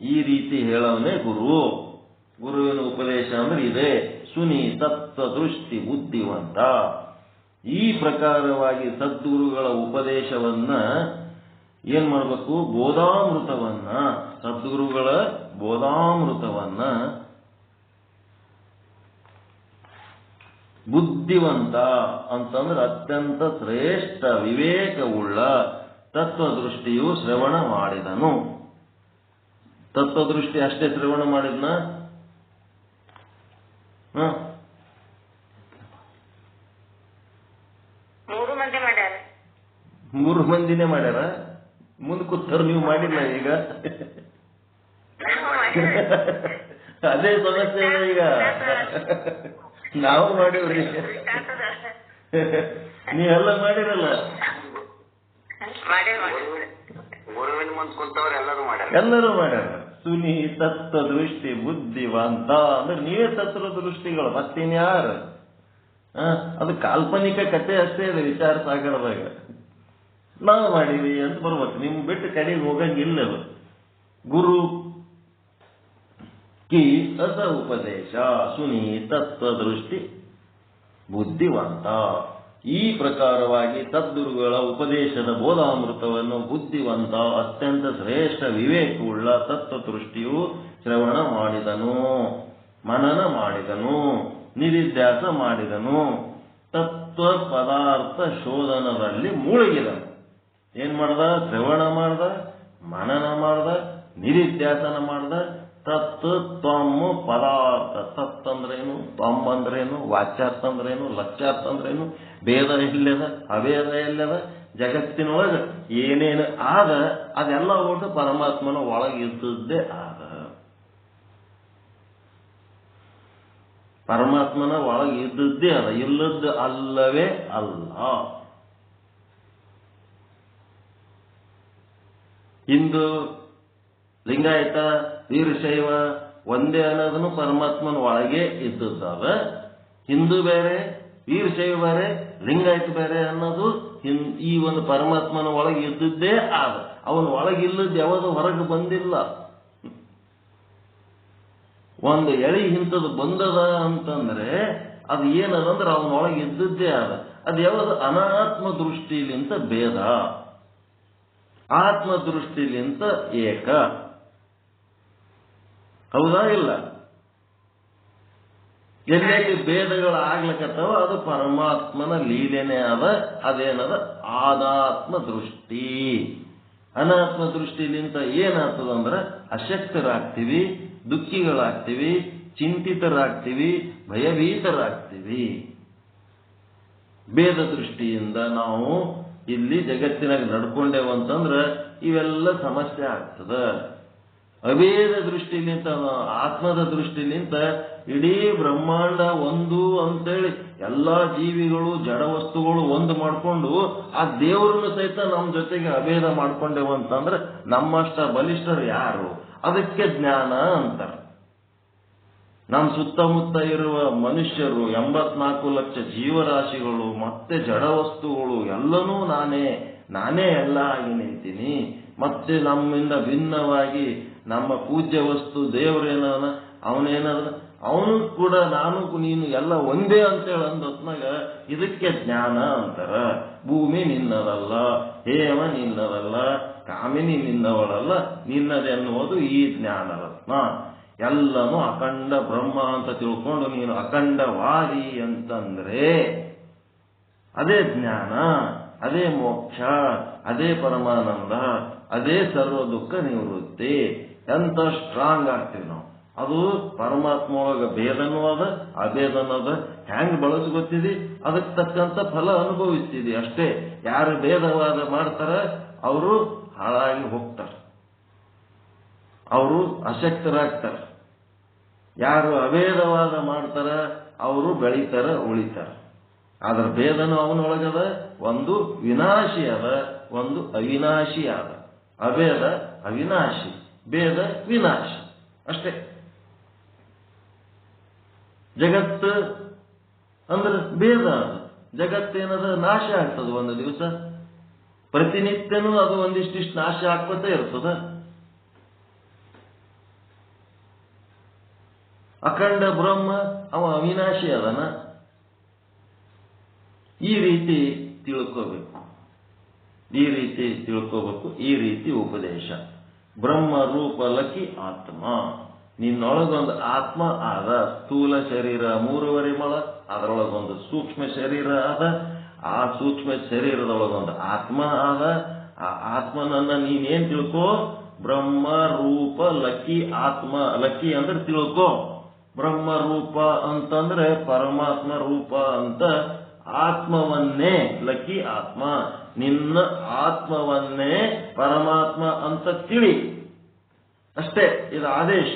ಈ ರೀತಿ ಹೇಳವನೇ ಗುರು. ಗುರುವಿನ ಉಪದೇಶ ಅಂದ್ರೆ ಇದೆ. ಸುನಿ ತತ್ವದೃಷ್ಟಿ ಬುದ್ಧಿವಂತ. ಈ ಪ್ರಕಾರವಾಗಿ ಸದ್ಗುರುಗಳ ಉಪದೇಶವನ್ನ ಏನ್ ಮಾಡ್ಬೇಕು? ಬೋಧಾಮೃತವನ್ನ, ಸದ್ಗುರುಗಳ ಬೋಧಾಮೃತವನ್ನ ಬುದ್ಧಿವಂತ ಅಂತಂದ್ರೆ ಅತ್ಯಂತ ಶ್ರೇಷ್ಠ ವಿವೇಕವುಳ್ಳ ತತ್ವದೃಷ್ಟಿಯು ಶ್ರವಣ ಮಾಡಿದನು. ತತ್ವದೃಷ್ಟಿ ಅಷ್ಟೇ ಶ್ರವಣ ಮಾಡಿದ್ನ? 3 ಮಂದಿನೇ ಮಾಡ್ಯಾರ. ಮುಂದೆ ಕೂತವ್ರು ನೀವು ಮಾಡಿಲ್ಲ. ಈಗ ಅದೇ ಸಮಸ್ಯೆ ಈಗ. ನಾವು ಮಾಡಿವ್ರಿ, ನೀವೆಲ್ಲ ಮಾಡಿರಲ್ಲ. ಎಲ್ಲರೂ ಮಾಡ್ಯಾರ. ಸುನಿ ತತ್ವ ದೃಷ್ಟಿ ಬುದ್ಧಿವಂತ ಅಂದ್ರೆ ನೀವೇ ತತ್ವ ದೃಷ್ಟಿಗಳು, ಮತ್ತಿನ್ಯಾರು? ಅದು ಕಾಲ್ಪನಿಕ ಕಥೆ ಅಷ್ಟೇ ಇದೆ ವಿಚಾರ ಸಾಗರದಾಗ. ನಾವು ಮಾಡೀವಿ ಅಂತ ಬರ್ಬೇಕು. ನಿಮ್ ಬಿಟ್ಟು ಕಡೆಗೆ ಹೋಗಂಗಿಲ್ಲ. ಗುರು ಕಿ ಅಸ ಉಪದೇಶ ಸುನಿ ತತ್ವ ದೃಷ್ಟಿ ಬುದ್ಧಿವಂತ. ಈ ಪ್ರಕಾರವಾಗಿ ತದ್ಗುರುಗಳ ಉಪದೇಶದ ಬೋಧಾಮೃತವನ್ನು ಬುದ್ಧಿವಂತ ಅತ್ಯಂತ ಶ್ರೇಷ್ಠ ವಿವೇಕವುಳ್ಳ ತತ್ವದೃಷ್ಟಿಯು ಶ್ರವಣ ಮಾಡಿದನು, ಮನನ ಮಾಡಿದನು, ನಿಧಿಧ್ಯಾಸ ಮಾಡಿದನು, ತತ್ವ ಪದಾರ್ಥ ಶೋಧನದಲ್ಲಿ ಮುಳುಗಿದನು. ಏನ್ ಮಾಡ್ದ? ಶ್ರವಣ ಮಾಡ್ದ, ಮನನ ಮಾಡ್ದ, ನಿಧಿಧ್ಯಾಸನ ಮಾಡ್ದ. ತತ್ ತ್ವಮ್ ಪದಾರ್ಥ. ತತ್ ಅಂದ್ರೇನು, ತ್ವಮ್ ಅಂದ್ರೇನು, ವಾಚ್ಯಾರ್ಥ ಅಂದ್ರೇನು, ಲಕ್ಷ್ಯಾರ್ಥ ಅಂದ್ರೇನು, ಭೇದ ಎಲ್ಲದ, ಅಭೇದ ಎಲ್ಲದ, ಜಗತ್ತಿನೊಳಗೆ ಏನೇನು ಆದ ಅದೆಲ್ಲ ಒಟ್ಟು ಪರಮಾತ್ಮನ ಒಳಗಿದ್ದದ್ದೇ ಆದ. ಪರಮಾತ್ಮನ ಒಳಗಿದ್ದದ್ದೇ ಅದ, ಇಲ್ಲದ್ದು ಅಲ್ಲವೇ ಅಲ್ಲ. ಇಂದು ಲಿಂಗಾಯತ ವೀರಶೈವ ಒಂದೇ ಅನ್ನೋದನ್ನು ಪರಮಾತ್ಮನ ಒಳಗೆ ಇದ್ದದ್ದಾದ. ಹಿಂದೂ ಬೇರೆ, ವೀರಶೈವ ಬೇರೆ, ಲಿಂಗಾಯತ ಬೇರೆ ಅನ್ನೋದು ಈ ಒಂದು ಪರಮಾತ್ಮನ ಒಳಗೆ ಇದ್ದದ್ದೇ ಆದ. ಅವನ ಒಳಗಿಲ್ಲದ್ದು ಯಾವುದು ಹೊರಗೆ ಬಂದಿಲ್ಲ. ಒಂದು ಎಳಿ ಇಂಥದ್ದು ಬಂದದ ಅಂತಂದ್ರೆ ಅದು ಏನದಂದ್ರೆ ಅವನೊಳಗೆ ಇದ್ದದ್ದೇ ಆದ. ಅದು ಯಾವುದು? ಅನಾತ್ಮ ದೃಷ್ಟಿಲಿಂತ ಭೇದ, ಆತ್ಮ ದೃಷ್ಟಿಲಿಂತ ಏಕ. ಹೌದಾ ಇಲ್ಲ? ಎಲ್ಲೆಲ್ಲಿ ಭೇದಗಳು ಆಗ್ಲಕತ್ತವ ಅದು ಪರಮಾತ್ಮನ ಲೀಲೆನೇ ಅದ. ಅದೇನದ? ಅನಾತ್ಮ ದೃಷ್ಟಿ. ಅನಾತ್ಮ ದೃಷ್ಟಿಲಿಂತ ಏನಾಗ್ತದಂದ್ರೆ ಅಶಕ್ತರಾಗ್ತೀವಿ, ದುಃಖಿಗಳಾಗ್ತೀವಿ, ಚಿಂತಿತರಾಗ್ತೀವಿ, ಭಯಭೀತರಾಗ್ತೀವಿ. ಭೇದ ದೃಷ್ಟಿಯಿಂದ ನಾವು ಇಲ್ಲಿ ಜಗತ್ತಿನಾಗ ನಡ್ಕೊಂಡೇವಂತಂದ್ರೆ ಇವೆಲ್ಲ ಸಮಸ್ಯೆ ಆಗ್ತದ. ಅಭೇದ ದೃಷ್ಟಿಲಿಂತ, ಆತ್ಮದ ದೃಷ್ಟಿಲಿಂತ ಇಡೀ ಬ್ರಹ್ಮಾಂಡ ಒಂದು ಅಂತೇಳಿ ಎಲ್ಲಾ ಜೀವಿಗಳು ಜಡ ವಸ್ತುಗಳು ಒಂದು ಮಾಡ್ಕೊಂಡು ಆ ದೇವರನ್ನು ಸಹಿತ ನಮ್ಮ ಜೊತೆಗೆ ಅಭೇದ ಮಾಡ್ಕೊಂಡೇವಂತಂದ್ರೆ ನಮ್ಮಷ್ಟ ಬಲಿಷ್ಠರು ಯಾರು? ಅದಕ್ಕೆ ಜ್ಞಾನ ಅಂತಾರೆ. ನಮ್ಮ ಸುತ್ತಮುತ್ತ ಇರುವ ಮನುಷ್ಯರು, 84 ಲಕ್ಷ ಜೀವರಾಶಿಗಳು, ಮತ್ತೆ ಜಡ ವಸ್ತುಗಳು ಎಲ್ಲನೂ ನಾನೇ ಎಲ್ಲ ಆಗಿ ನಿಂತೀನಿ. ಮತ್ತೆ ನಮ್ಮಿಂದ ಭಿನ್ನವಾಗಿ ನಮ್ಮ ಪೂಜ್ಯ ವಸ್ತು ದೇವರೇನ ಅವನೇನಾದ್ರ ಅವನು ಕೂಡ ನಾನು ನೀನು ಎಲ್ಲ ಒಂದೇ ಅಂತೇಳಿ ಅಂದೊತ್ನಾಗ ಇದಕ್ಕೆ ಜ್ಞಾನ ಅಂತಾರ. ಭೂಮಿ ನಿನ್ನದಲ್ಲ, ಹೇಮ ನಿನ್ನದಲ್ಲ, ಕಾಮಿನಿ ನಿನ್ನವಳಲ್ಲ, ನಿನ್ನದೆನ್ನುವುದು ಈ ಜ್ಞಾನ ರತ್ನ. ಎಲ್ಲನೂ ಅಖಂಡ ಬ್ರಹ್ಮ ಅಂತ ತಿಳ್ಕೊಂಡು ನೀನು ಅಖಂಡವಾದಿ ಅಂತಂದ್ರೆ ಅದೇ ಜ್ಞಾನ, ಅದೇ ಮೋಕ್ಷ, ಅದೇ ಪರಮಾನಂದ, ಅದೇ ಸರ್ವ ದುಃಖ ನಿವೃತ್ತಿ. ಎಂತ ಸ್ಟ್ರಾಂಗ್ ಆಗ್ತೀವಿ ನಾವು. ಅದು ಪರಮಾತ್ಮ ಒಳಗ ಭೇದನೂ ಅದ, ಅಭೇದನೂ ಅದ. ಹ್ಯಾಂಗ್ ಬಳಸ್ಕೊತಿದಿ ಅದಕ್ಕೆ ತಕ್ಕಂತ ಫಲ ಅನುಭವಿಸ್ತಿದಿ ಅಷ್ಟೇ. ಯಾರು ಭೇದವಾದ ಮಾಡ್ತಾರ ಅವರು ಹಾಳಾಗಿ ಹೋಗ್ತಾರ, ಅವರು ಅಶಕ್ತರಾಗ್ತಾರ. ಯಾರು ಅಭೇದವಾದ ಮಾಡ್ತಾರ ಅವರು ಬೆಳಿತಾರ, ಉಳಿತಾರ. ಆದ್ರ ಭೇದನು ಅವನೊಳಗದ. ಒಂದು ವಿನಾಶಿ ಅದ, ಒಂದು ಅವಿನಾಶಿ ಅದ. ಅಭೇದ ಅವಿನಾಶಿ, ಭೇದ ವಿನಾಶಿ ಅಷ್ಟೇ. ಜಗತ್ತು ಅಂದ್ರೆ ಭೇದ ಅದ. ಜಗತ್ತೇನದ ನಾಶ ಆಗ್ತದ ಒಂದು ದಿವಸ. ಪ್ರತಿನಿತ್ಯನೂ ಅದು ಒಂದಿಷ್ಟಿಷ್ಟು ನಾಶ ಆಗ್ಕೊತ ಇರ್ತದ. ಅಖಂಡ ಬ್ರಹ್ಮ ಅವ ಅವಿನಾಶಿ ಅದನ. ಈ ರೀತಿ ತಿಳ್ಕೋಬೇಕು, ಈ ರೀತಿ ತಿಳ್ಕೋಬೇಕು, ಈ ರೀತಿ ಉಪದೇಶ. ಬ್ರಹ್ಮ ರೂಪ ಲಕ್ಕಿ ಆತ್ಮ. ನಿನ್ನೊಳಗೊಂದು ಆತ್ಮ ಆದ. ಸ್ಥೂಲ ಶರೀರ 3.5 ಮೊಳ, ಅದರೊಳಗೊಂದು ಸೂಕ್ಷ್ಮ ಶರೀರ ಆದ. ಆ ಸೂಕ್ಷ್ಮ ಶರೀರದೊಳಗೊಂದು ಆತ್ಮ ಆದ. ಆ ಆತ್ಮನನ್ನ ನೀನೇನ್ ತಿಳ್ಕೋ? ಬ್ರಹ್ಮ ರೂಪ ಲಕ್ಕಿ ಆತ್ಮ. ಲಕ್ಕಿ ಅಂದ್ರೆ ತಿಳ್ಕೋ. ಬ್ರಹ್ಮ ರೂಪ ಅಂತಂದ್ರೆ ಪರಮಾತ್ಮ ರೂಪ ಅಂತ. ಆತ್ಮವನ್ನೇ ಲಕ್ಕಿ ಆತ್ಮ. ನಿನ್ನ ಆತ್ಮವನ್ನೇ ಪರಮಾತ್ಮ ಅಂತ ತಿಳಿ ಅಷ್ಟೇ. ಇದು ಆದೇಶ.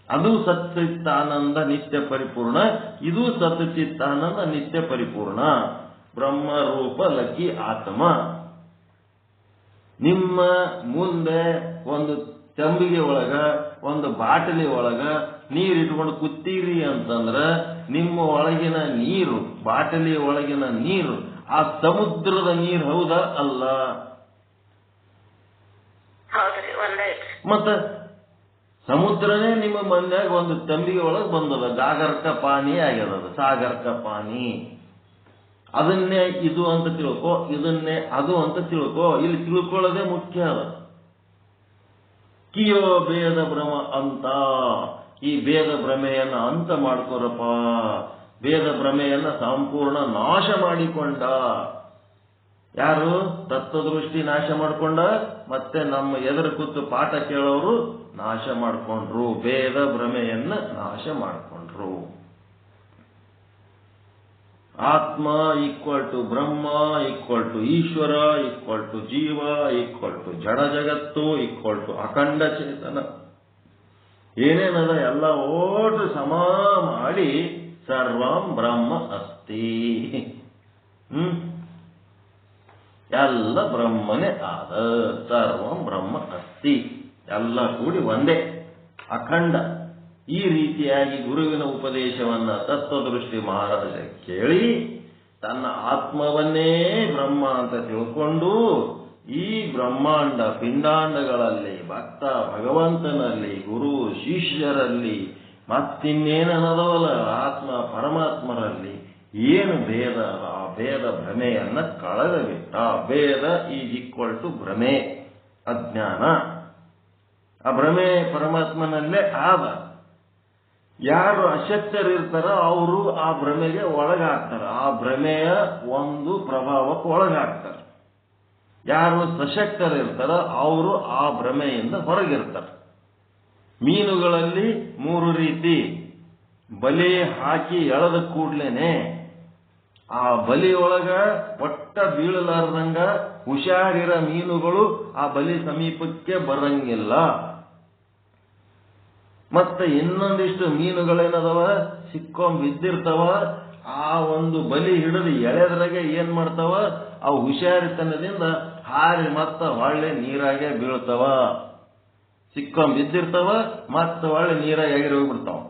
ಅದು ಸಚ್ಚಿತ್ತಾನಂದ ನಿತ್ಯ ಪರಿಪೂರ್ಣ, ಇದು ಸಚ್ಚಿತ್ತಾನಂದ ನಿತ್ಯ ಪರಿಪೂರ್ಣ. ಬ್ರಹ್ಮ ರೂಪ ಲಕ್ಕಿ ಆತ್ಮ. ನಿಮ್ಮ ಮುಂದೆ ಒಂದು ತಂಬಿಗೆ ಒಳಗ, ಒಂದು ಬಾಟಲಿ ಒಳಗ ನೀರು ಇಟ್ಕೊಂಡು ಕೂತೀರಿ ಅಂತಂದ್ರ ನಿಮ್ಮ ಒಳಗಿನ ನೀರು, ಬಾಟಲಿ ಒಳಗಿನ ನೀರು ಆ ಸಮುದ್ರದ ನೀರು ಹೌದಾ ಅಲ್ಲ? ಮತ್ತ ಸಮುದ್ರನೇ ನಿಮ್ಮ ಮನ್ಯಾಗ ಒಂದು ತಂಬಿಗೆ ಒಳಗೆ ಬಂದದ. ಗಾಗರ್ಕ ಪಾನಿ ಆಗ್ಯದ, ಸಾಗರ್ಕ ಪಾನಿ. ಅದನ್ನೇ ಇದು ಅಂತ ತಿಳ್ಕೊ, ಇದನ್ನೇ ಅದು ಅಂತ ತಿಳ್ಕೊ. ಇಲ್ಲಿ ತಿಳ್ಕೊಳ್ಳೋದೇ ಮುಖ್ಯ. ಅದ ಕಿಯೋ ಭೇದ ಭ್ರಮ ಅಂತ. ಈ ಭೇದ ಭ್ರಮೆಯನ್ನ ಅಂತ ಮಾಡ್ಕೊರಪ್ಪ. ಭೇದ ಭ್ರಮೆಯನ್ನ ಸಂಪೂರ್ಣ ನಾಶ ಮಾಡಿಕೊಂಡ ಯಾರು? ತತ್ವದೃಷ್ಟಿ ನಾಶ ಮಾಡಿಕೊಂಡ, ಮತ್ತೆ ನಮ್ಮ ಎದುರು ಕೂತು ಪಾಠ ಕೇಳೋರು ನಾಶ ಮಾಡಿಕೊಂಡ್ರು. ಭೇದ ಭ್ರಮೆಯನ್ನ ನಾಶ ಮಾಡಿಕೊಂಡ್ರು. ಆತ್ಮ ಈಕ್ವಲ್ ಟು ಬ್ರಹ್ಮ ಈಕ್ವಲ್ ಟು ಈಶ್ವರ ಈಕ್ವಲ್ ಟು ಜೀವ ಈಕ್ವಲ್ ಟು ಜಡ ಜಗತ್ತು ಈಕ್ವಲ್ ಟು ಅಖಂಡ ಚೇತನ. ಏನೇನದ ಎಲ್ಲ ಓಟು ಸಮ ಮಾಡಿ ಸರ್ವಂ ಬ್ರಹ್ಮ ಅಸ್ತಿ. ಎಲ್ಲ ಬ್ರಹ್ಮನೇ ಆದ. ಸರ್ವಂ ಬ್ರಹ್ಮ ಅಸ್ತಿ. ಎಲ್ಲ ಕೂಡಿ ಒಂದೇ ಅಖಂಡ. ಈ ರೀತಿಯಾಗಿ ಗುರುವಿನ ಉಪದೇಶವನ್ನ ತತ್ವದೃಷ್ಟಿ ಮಹಾರಾಜ ಕೇಳಿ ತನ್ನ ಆತ್ಮವನ್ನೇ ಬ್ರಹ್ಮ ಅಂತ ತಿಳ್ಕೊಂಡು ಈ ಬ್ರಹ್ಮಾಂಡ ಪಿಂಡಾಂಡಗಳಲ್ಲಿ ಭಕ್ತ ಭಗವಂತನಲ್ಲಿ ಗುರು ಶಿಷ್ಯರಲ್ಲಿ ಮತ್ತಿನ್ನೇನದವಲ್ಲ ಆತ್ಮ ಪರಮಾತ್ಮರಲ್ಲಿ ಏನು ಭೇದ, ಆ ಭೇದ ಭ್ರಮೆಯನ್ನ ಕಳೆದಬಿಟ್ಟ. ಭೇದ ಈಸ್ ಈಕ್ವಲ್ ಟು ಭ್ರಮೆ, ಅಜ್ಞಾನ. ಆ ಭ್ರಮೆ ಪರಮಾತ್ಮನಲ್ಲೇ ಆದ. ಯಾರು ಅಶಕ್ತರಿರ್ತಾರ ಅವರು ಆ ಭ್ರಮೆಗೆ ಒಳಗಾಗ್ತಾರ, ಆ ಭ್ರಮೆಯ ಒಂದು ಪ್ರಭಾವಕ್ಕೆ ಒಳಗಾಗ್ತಾರೆ. ಯಾರು ಸಶಕ್ತರಿರ್ತಾರ ಅವರು ಆ ಭ್ರಮೆಯಿಂದ ಹೊರಗಿರ್ತಾರೆ. ಮೀನುಗಳಲ್ಲಿ 3 ರೀತಿ. ಬಲೆ ಹಾಕಿ ಎಳೆದ ಕೂಡ್ಲೇನೆ ಆ ಬಲಿಯೊಳಗ ಒಟ್ಟ ಬೀಳಲಾರ್ದಂಗ ಹುಷಾರಿರ ಮೀನುಗಳು ಆ ಬಲಿ ಸಮೀಪಕ್ಕೆ ಬರಂಗಿಲ್ಲ. ಮತ್ತೆ ಇನ್ನೊಂದಿಷ್ಟು ಮೀನುಗಳೇನದವ ಸಿಕ್ಕೊಂಡ್ ಆ ಒಂದು ಬಲಿ ಹಿಡಿದು ಎಳೆದ್ರಾಗೆ ಏನ್ ಮಾಡ್ತಾವ, ಆ ಹುಷಾರಿತನದಿಂದ ಹಾರಿ ಮತ್ತ ಹೊಳ್ಳೆ ನೀರಾಗೆ ಬೀಳ್ತಾವ. ಸಿಕ್ಕೊಂಡ್ ಮತ್ತೆ ಹೊಳ್ಳೆ ನೀರಾಗ ಎಗಿರಿ ಹೋಗ್ಬಿಡ್ತಾವ.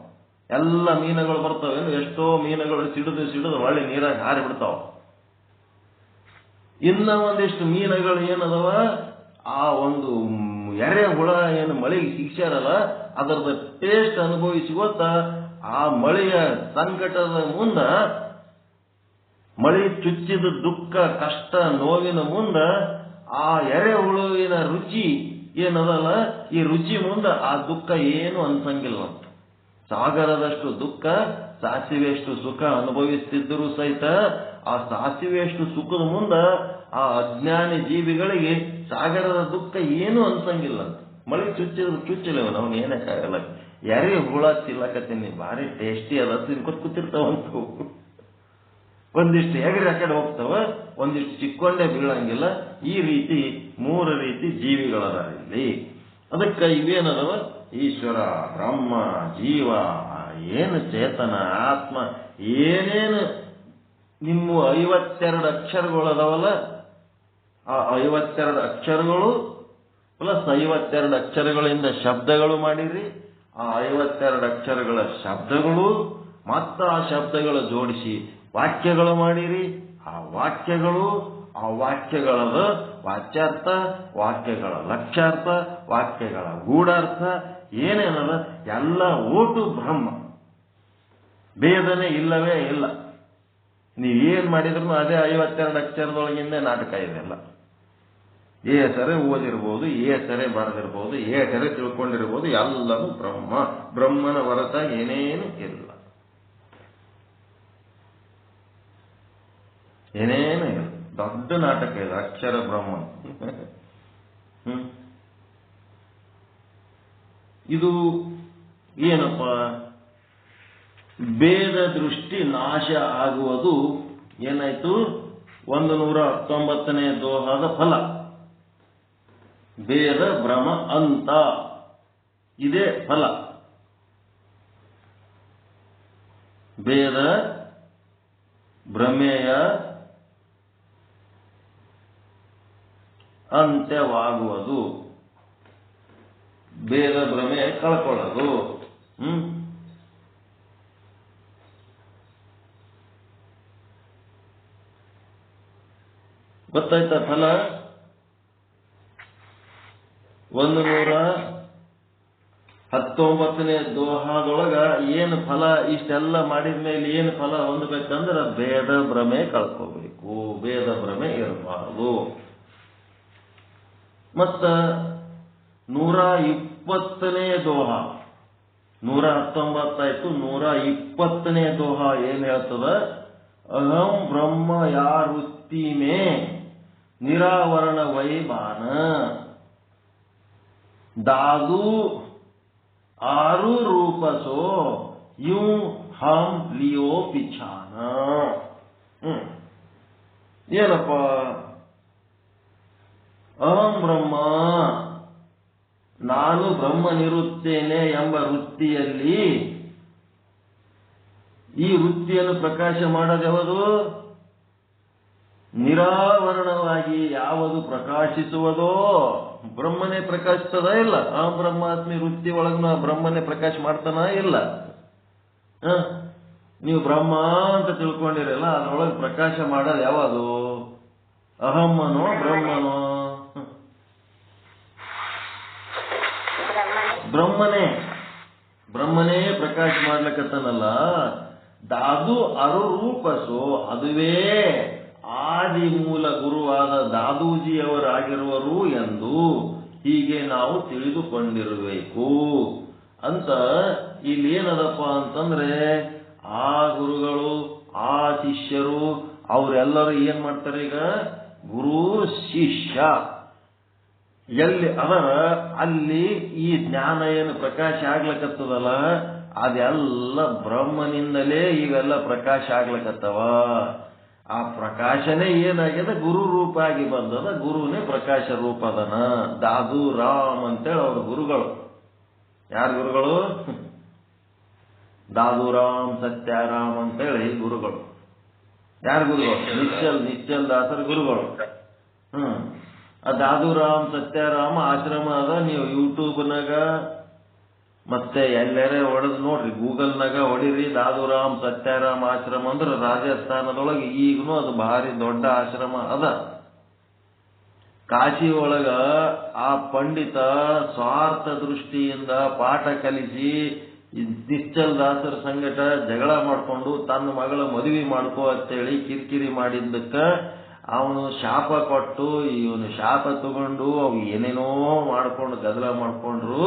ಎಲ್ಲ ಮೀನುಗಳು ಬರ್ತಾವ. ಎಷ್ಟೋ ಮೀನುಗಳು ಸಿಡಿದು ಹೊಳ್ಳೆ ನೀರಾಗ ಹಾರಿ ಬಿಡ್ತಾವ. ಇನ್ನ ಒಂದಿಷ್ಟು ಮೀನುಗಳು ಏನದವ, ಆ ಒಂದು ಎರೆಹುಳ ಏನು ಮಳೆಗೆ ಶಿಕ್ಷಾರಲ್ಲ ಅದರದ ಟೇಸ್ಟ್ ಅನುಭವಿಸಿ ಗೊತ್ತ, ಆ ಮಳೆಯ ಸಂಕಟದ ಮುಂದ, ಮಳೆ ಚುಚ್ಚಿದ ದುಃಖ ಕಷ್ಟ ನೋವಿನ ಮುಂದ ಆ ಎರೆಹುಳುವಿನ ರುಚಿ ಏನದಲ್ಲ, ಈ ರುಚಿ ಮುಂದ ಆ ದುಃಖ ಏನು ಅನ್ಸಂಗಿಲ್ಲ. ಸಾಗರದಷ್ಟು ದುಃಖ ಸಾಸಿವೆಯಷ್ಟು ಸುಖ ಅನುಭವಿಸ್ತಿದ್ದರೂ ಸಹಿತ ಆ ಸಾಸಿವೆಯಷ್ಟು ಸುಖದ ಮುಂದ ಆ ಅಜ್ಞಾನಿ ಜೀವಿಗಳಿಗೆ ಸಾಗರದ ದುಃಖ ಏನು ಅನ್ಸಂಗಿಲ್ಲ ಅಂತ. ಮಳೆ ಚುಚ್ಚಲಿವ ನಾವು ಏನಕ್ಕಾಗಲ್ಲ. ಯಾರೇ ಹುಳ ತಿಲ್ಲಕತ್ತೀನಿ ಭಾರಿ ಟೇಸ್ಟಿ ಅದ ತಿನ್ಕೊತ್ ಕೂತಿರ್ತಾವಂತ. ಒಂದಿಷ್ಟು ಎಗರಿ ಆ ಕಡೆ ಹೋಗ್ತಾವ, ಒಂದಿಷ್ಟು ಚಿಕ್ಕೊಂಡೇ ಬೀಳಂಗಿಲ್ಲ. ಈ ರೀತಿ 3 ರೀತಿ ಜೀವಿಗಳದ ಇಲ್ಲಿ. ಅದಕ್ಕೆ ಇವೇನದವ, ಈಶ್ವರ, ಬ್ರಹ್ಮ, ಜೀವ, ಏನು ಚೇತನ, ಆತ್ಮ, ಏನೇನು ನಿಮ್ಮ 52 ಅಕ್ಷರಗಳದವಲ್ಲ, ಆ 52 ಅಕ್ಷರಗಳು ಪ್ಲಸ್ 52 ಅಕ್ಷರಗಳಿಂದ ಶಬ್ದಗಳು ಮಾಡಿರಿ. ಆ 52 ಅಕ್ಷರಗಳ ಶಬ್ದಗಳು ಮತ್ತ ಆ ಶಬ್ದಗಳ ಜೋಡಿಸಿ ವಾಕ್ಯಗಳು ಮಾಡಿರಿ. ಆ ವಾಕ್ಯಗಳದ ವಾಚ್ಯಾರ್ಥ, ವಾಕ್ಯಗಳ ಲಕ್ಷ್ಯಾರ್ಥ, ವಾಕ್ಯಗಳ ಗೂಢಾರ್ಥ ಏನೇನದ ಎಲ್ಲ ಓಟು ಬ್ರಹ್ಮ. ಭೇದನೆ ಇಲ್ಲವೇ ಇಲ್ಲ. ನೀವೇನ್ ಮಾಡಿದ್ರು ಅದೇ 52 ಅಕ್ಷರದೊಳಗಿಂದ ನಾಟಕ ಇದೆಲ್ಲ. ಸರಿ ಓದಿರ್ಬೋದು, ಸರಿ ಬರೆದಿರ್ಬೋದು, ಸರಿ ತಿಳ್ಕೊಂಡಿರ್ಬೋದು, ಎಲ್ಲವೂ ಬ್ರಹ್ಮ. ಬ್ರಹ್ಮನ ಹೊರತ ಏನೇನು ಇಲ್ಲ, ಏನೇನು ಇಲ್ಲ. ದೊಡ್ಡ ನಾಟಕ ಇದೆ ಅಕ್ಷರ ಬ್ರಹ್ಮ. ಇದು ಏನಪ್ಪ, ಭೇದ ದೃಷ್ಟಿ ನಾಶ ಆಗುವುದು ಏನಾಯ್ತು, 119ನೇ ದೋಹದ ಫಲ. ಭೇದ ಭ್ರಮ ಅಂತ ಇದೇ ಫಲ. ಭೇದ ಭ್ರಮೆಯ ಅಂತ್ಯವಾಗುವುದು, ಭೇದ ಭ್ರಮೆ ಕಳ್ಕೊಳ್ಳೋದು. ಗೊತ್ತಾಯ್ತಾ ಫಲ? 119 19ನೇ ದೋಹಾದೊಳಗ ಏನು ಫಲ, ಇಷ್ಟೆಲ್ಲ ಮಾಡಿದ ಮೇಲೆ ಏನು ಫಲ ಹೊಂದಬೇಕಂದ್ರೆ ಭೇದ ಭ್ರಮೆ ಕಳ್ಕೋಬೇಕು, ಭೇದ ಭ್ರಮೆ ಇರಬಾರದು. ಮತ್ತ 120ನೇ ದೋಹ, 119 ಆಯ್ತು, 120ನೇ ದೋಹ ಏನ್ ಹೇಳ್ತದ? ಅಹಂ ಬ್ರಹ್ಮ ಯಾರುತ್ತಿ ಮೇ ನಿರಾವರಣ ವೈಬಾನ ದಾದು ಆರು ರೂಪಸೋ ಯೂ ಹಂ ಲಿಯೋ ಪಿಛಾನ. ಏನಪ್ಪ? ಅಹಂ ಬ್ರಹ್ಮ, ನಾನು ಬ್ರಹ್ಮನಿರುತ್ತೇನೆ ಎಂಬ ವೃತ್ತಿಯಲ್ಲಿ, ಈ ವೃತ್ತಿಯನ್ನು ಪ್ರಕಾಶ ಮಾಡೋದು ಯಾವುದು? ನಿರಾವರಣವಾಗಿ ಯಾವುದು ಪ್ರಕಾಶಿಸುವುದೋ ಬ್ರಹ್ಮನೇ ಪ್ರಕಾಶಿಸ್ತದ ಇಲ್ಲ? ಆ ಬ್ರಹ್ಮಾತ್ಮಿ ವೃತ್ತಿ ಒಳಗ ಬ್ರಹ್ಮನೇ ಪ್ರಕಾಶ ಮಾಡ್ತಾನ ಇಲ್ಲ? ನೀವು ಬ್ರಹ್ಮ ಅಂತ ತಿಳ್ಕೊಂಡಿರಲ್ಲ, ಅದ್ರೊಳಗೆ ಪ್ರಕಾಶ ಮಾಡೋದು ಯಾವುದು? ಅಹಮ್ಮನೋ ಬ್ರಹ್ಮನೋ? ಬ್ರಹ್ಮನೇ. ಬ್ರಹ್ಮನೇ ಪ್ರಕಾಶ ಮಾಡ್ಲಿಕ್ಕತ್ತನಲ್ಲ. ದಾದು ಅರುರೂಪಸೋ, ಅದುವೇ ಆದಿ ಮೂಲ ಗುರುವಾದ ದಾದೂಜಿಯವರಾಗಿರುವರು ಎಂದು ಹೀಗೆ ನಾವು ತಿಳಿದುಕೊಂಡಿರಬೇಕು ಅಂತ. ಇಲ್ಲಿ ಏನದಪ್ಪ ಅಂತಂದ್ರೆ, ಆ ಗುರುಗಳು, ಆ ಶಿಷ್ಯರು, ಅವರೆಲ್ಲರೂ ಏನ್ ಮಾಡ್ತಾರೆ? ಈಗ ಗುರು ಶಿಷ್ಯ ಎಲ್ಲಿ ಅದರ ಅಲ್ಲಿ ಈ ಜ್ಞಾನ ಏನು ಪ್ರಕಾಶ ಆಗ್ಲಕತ್ತದಲ್ಲ, ಅದೆಲ್ಲ ಬ್ರಹ್ಮನಿಂದಲೇ ಇವೆಲ್ಲ ಪ್ರಕಾಶ ಆಗ್ಲಕತ್ತವ. ಆ ಪ್ರಕಾಶನೇ ಏನಾಗ್ಯದ? ಗುರು ರೂಪ ಆಗಿ ಬಂದದ. ಗುರುನೇ ಪ್ರಕಾಶ ರೂಪ ಅದನ. ದಾದು ರಾಮ್ ಅಂತೇಳಿ ಅವ್ರ ಗುರುಗಳು. ಯಾರ ಗುರುಗಳು? ದಾದುರಾಮ್ ಸತ್ಯಾರಾಮ್ ಅಂತೇಳಿ ಗುರುಗಳು. ಯಾರ ಗುರುಗಳು? ನಿಶ್ಚಲ್ ದಾಸರ ಗುರುಗಳು. ಆ ದಾದುರಾಮ್ ಸತ್ಯಾರಾಮ ಆಶ್ರಮ ಅದ. ನೀವು ಯೂಟ್ಯೂಬ್ನಾಗ ಮತ್ತೆ ಎಲ್ಲರೇ ಹೊಡೆದು ನೋಡ್ರಿ, ಗೂಗಲ್ನಾಗ ಹೊಡಿರಿ ದಾದುರಾಮ್ ಸತ್ಯಾರಾಮ್ ಆಶ್ರಮ ಅಂದ್ರೆ ರಾಜಸ್ಥಾನದೊಳಗೆ ಈಗನೂ ಅದು ಭಾರಿ ದೊಡ್ಡ ಆಶ್ರಮ ಅದ. ಕಾಶಿ ಒಳಗ ಆ ಪಂಡಿತ ಸ್ವಾರ್ಥ ದೃಷ್ಟಿಯಿಂದ ಪಾಠ ಕಲಿಸಿ ನಿಶ್ಚಲ್ ದಾಸರ ಸಂಗಟ ಜಗಳ ಮಾಡ್ಕೊಂಡು ತನ್ನ ಮಗಳ ಮದುವೆ ಮಾಡ್ಕೋ ಅಂತೇಳಿ ಕಿರಿಕಿರಿ ಮಾಡಿದ್ದಕ್ಕ ಅವನು ಶಾಪ ಕೊಟ್ಟು, ಇವನು ಶಾಪ ತಗೊಂಡು ಅವು ಏನೇನೋ ಮಾಡ್ಕೊಂಡು ಗದ್ದಲ ಮಾಡ್ಕೊಂಡ್ರು.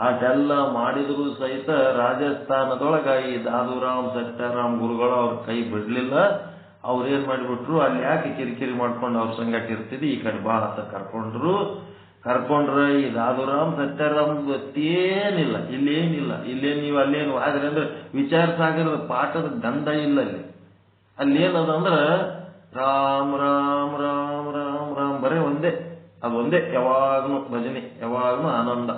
ಅದೆಲ್ಲ ಮಾಡಿದ್ರು ಸಹಿತ ರಾಜಸ್ಥಾನದೊಳಗ ಈ ದಾದುರಾಮ್ ಸತ್ಯಾರಾಮ್ ಗುರುಗಳು ಅವ್ರ ಕೈ ಬಿಡ್ಲಿಲ್ಲ. ಅವ್ರೇನ್ ಮಾಡಿಬಿಟ್ರು, ಅಲ್ಲಿ ಯಾಕೆ ಕಿರಿಕಿರಿ ಮಾಡ್ಕೊಂಡು ಅವ್ರ ಸಂಗಟ ಇರ್ತಿದ್ವಿ, ಈ ಕಡೆ ಬಾ ಅಂತ ಕರ್ಕೊಂಡ್ರೆ ಈ ದಾದುರಾಮ್ ಸತ್ಯಾರಾಮ್ ಗೊತ್ತೇನಿಲ್ಲ, ಇಲ್ಲೇನ್ ನೀವು ಅಲ್ಲೇನು ಆದ್ರೆ ಅಂದ್ರೆ ವಿಚಾರ ಸಾಗರದ ಪಾಠದ ಗಂಧ ಇಲ್ಲ ಅಲ್ಲೇನದಂದ್ರ ರಾಮ್ ರಾಮ್ ರಾಮ್ ರಾಮ್ ರಾಮ್ ಬರೇ ಅದೊಂದೇ ಯಾವಾಗ್ಲೂ ಭಜನೆ, ಯಾವಾಗ್ಲೂ ಆನಂದ.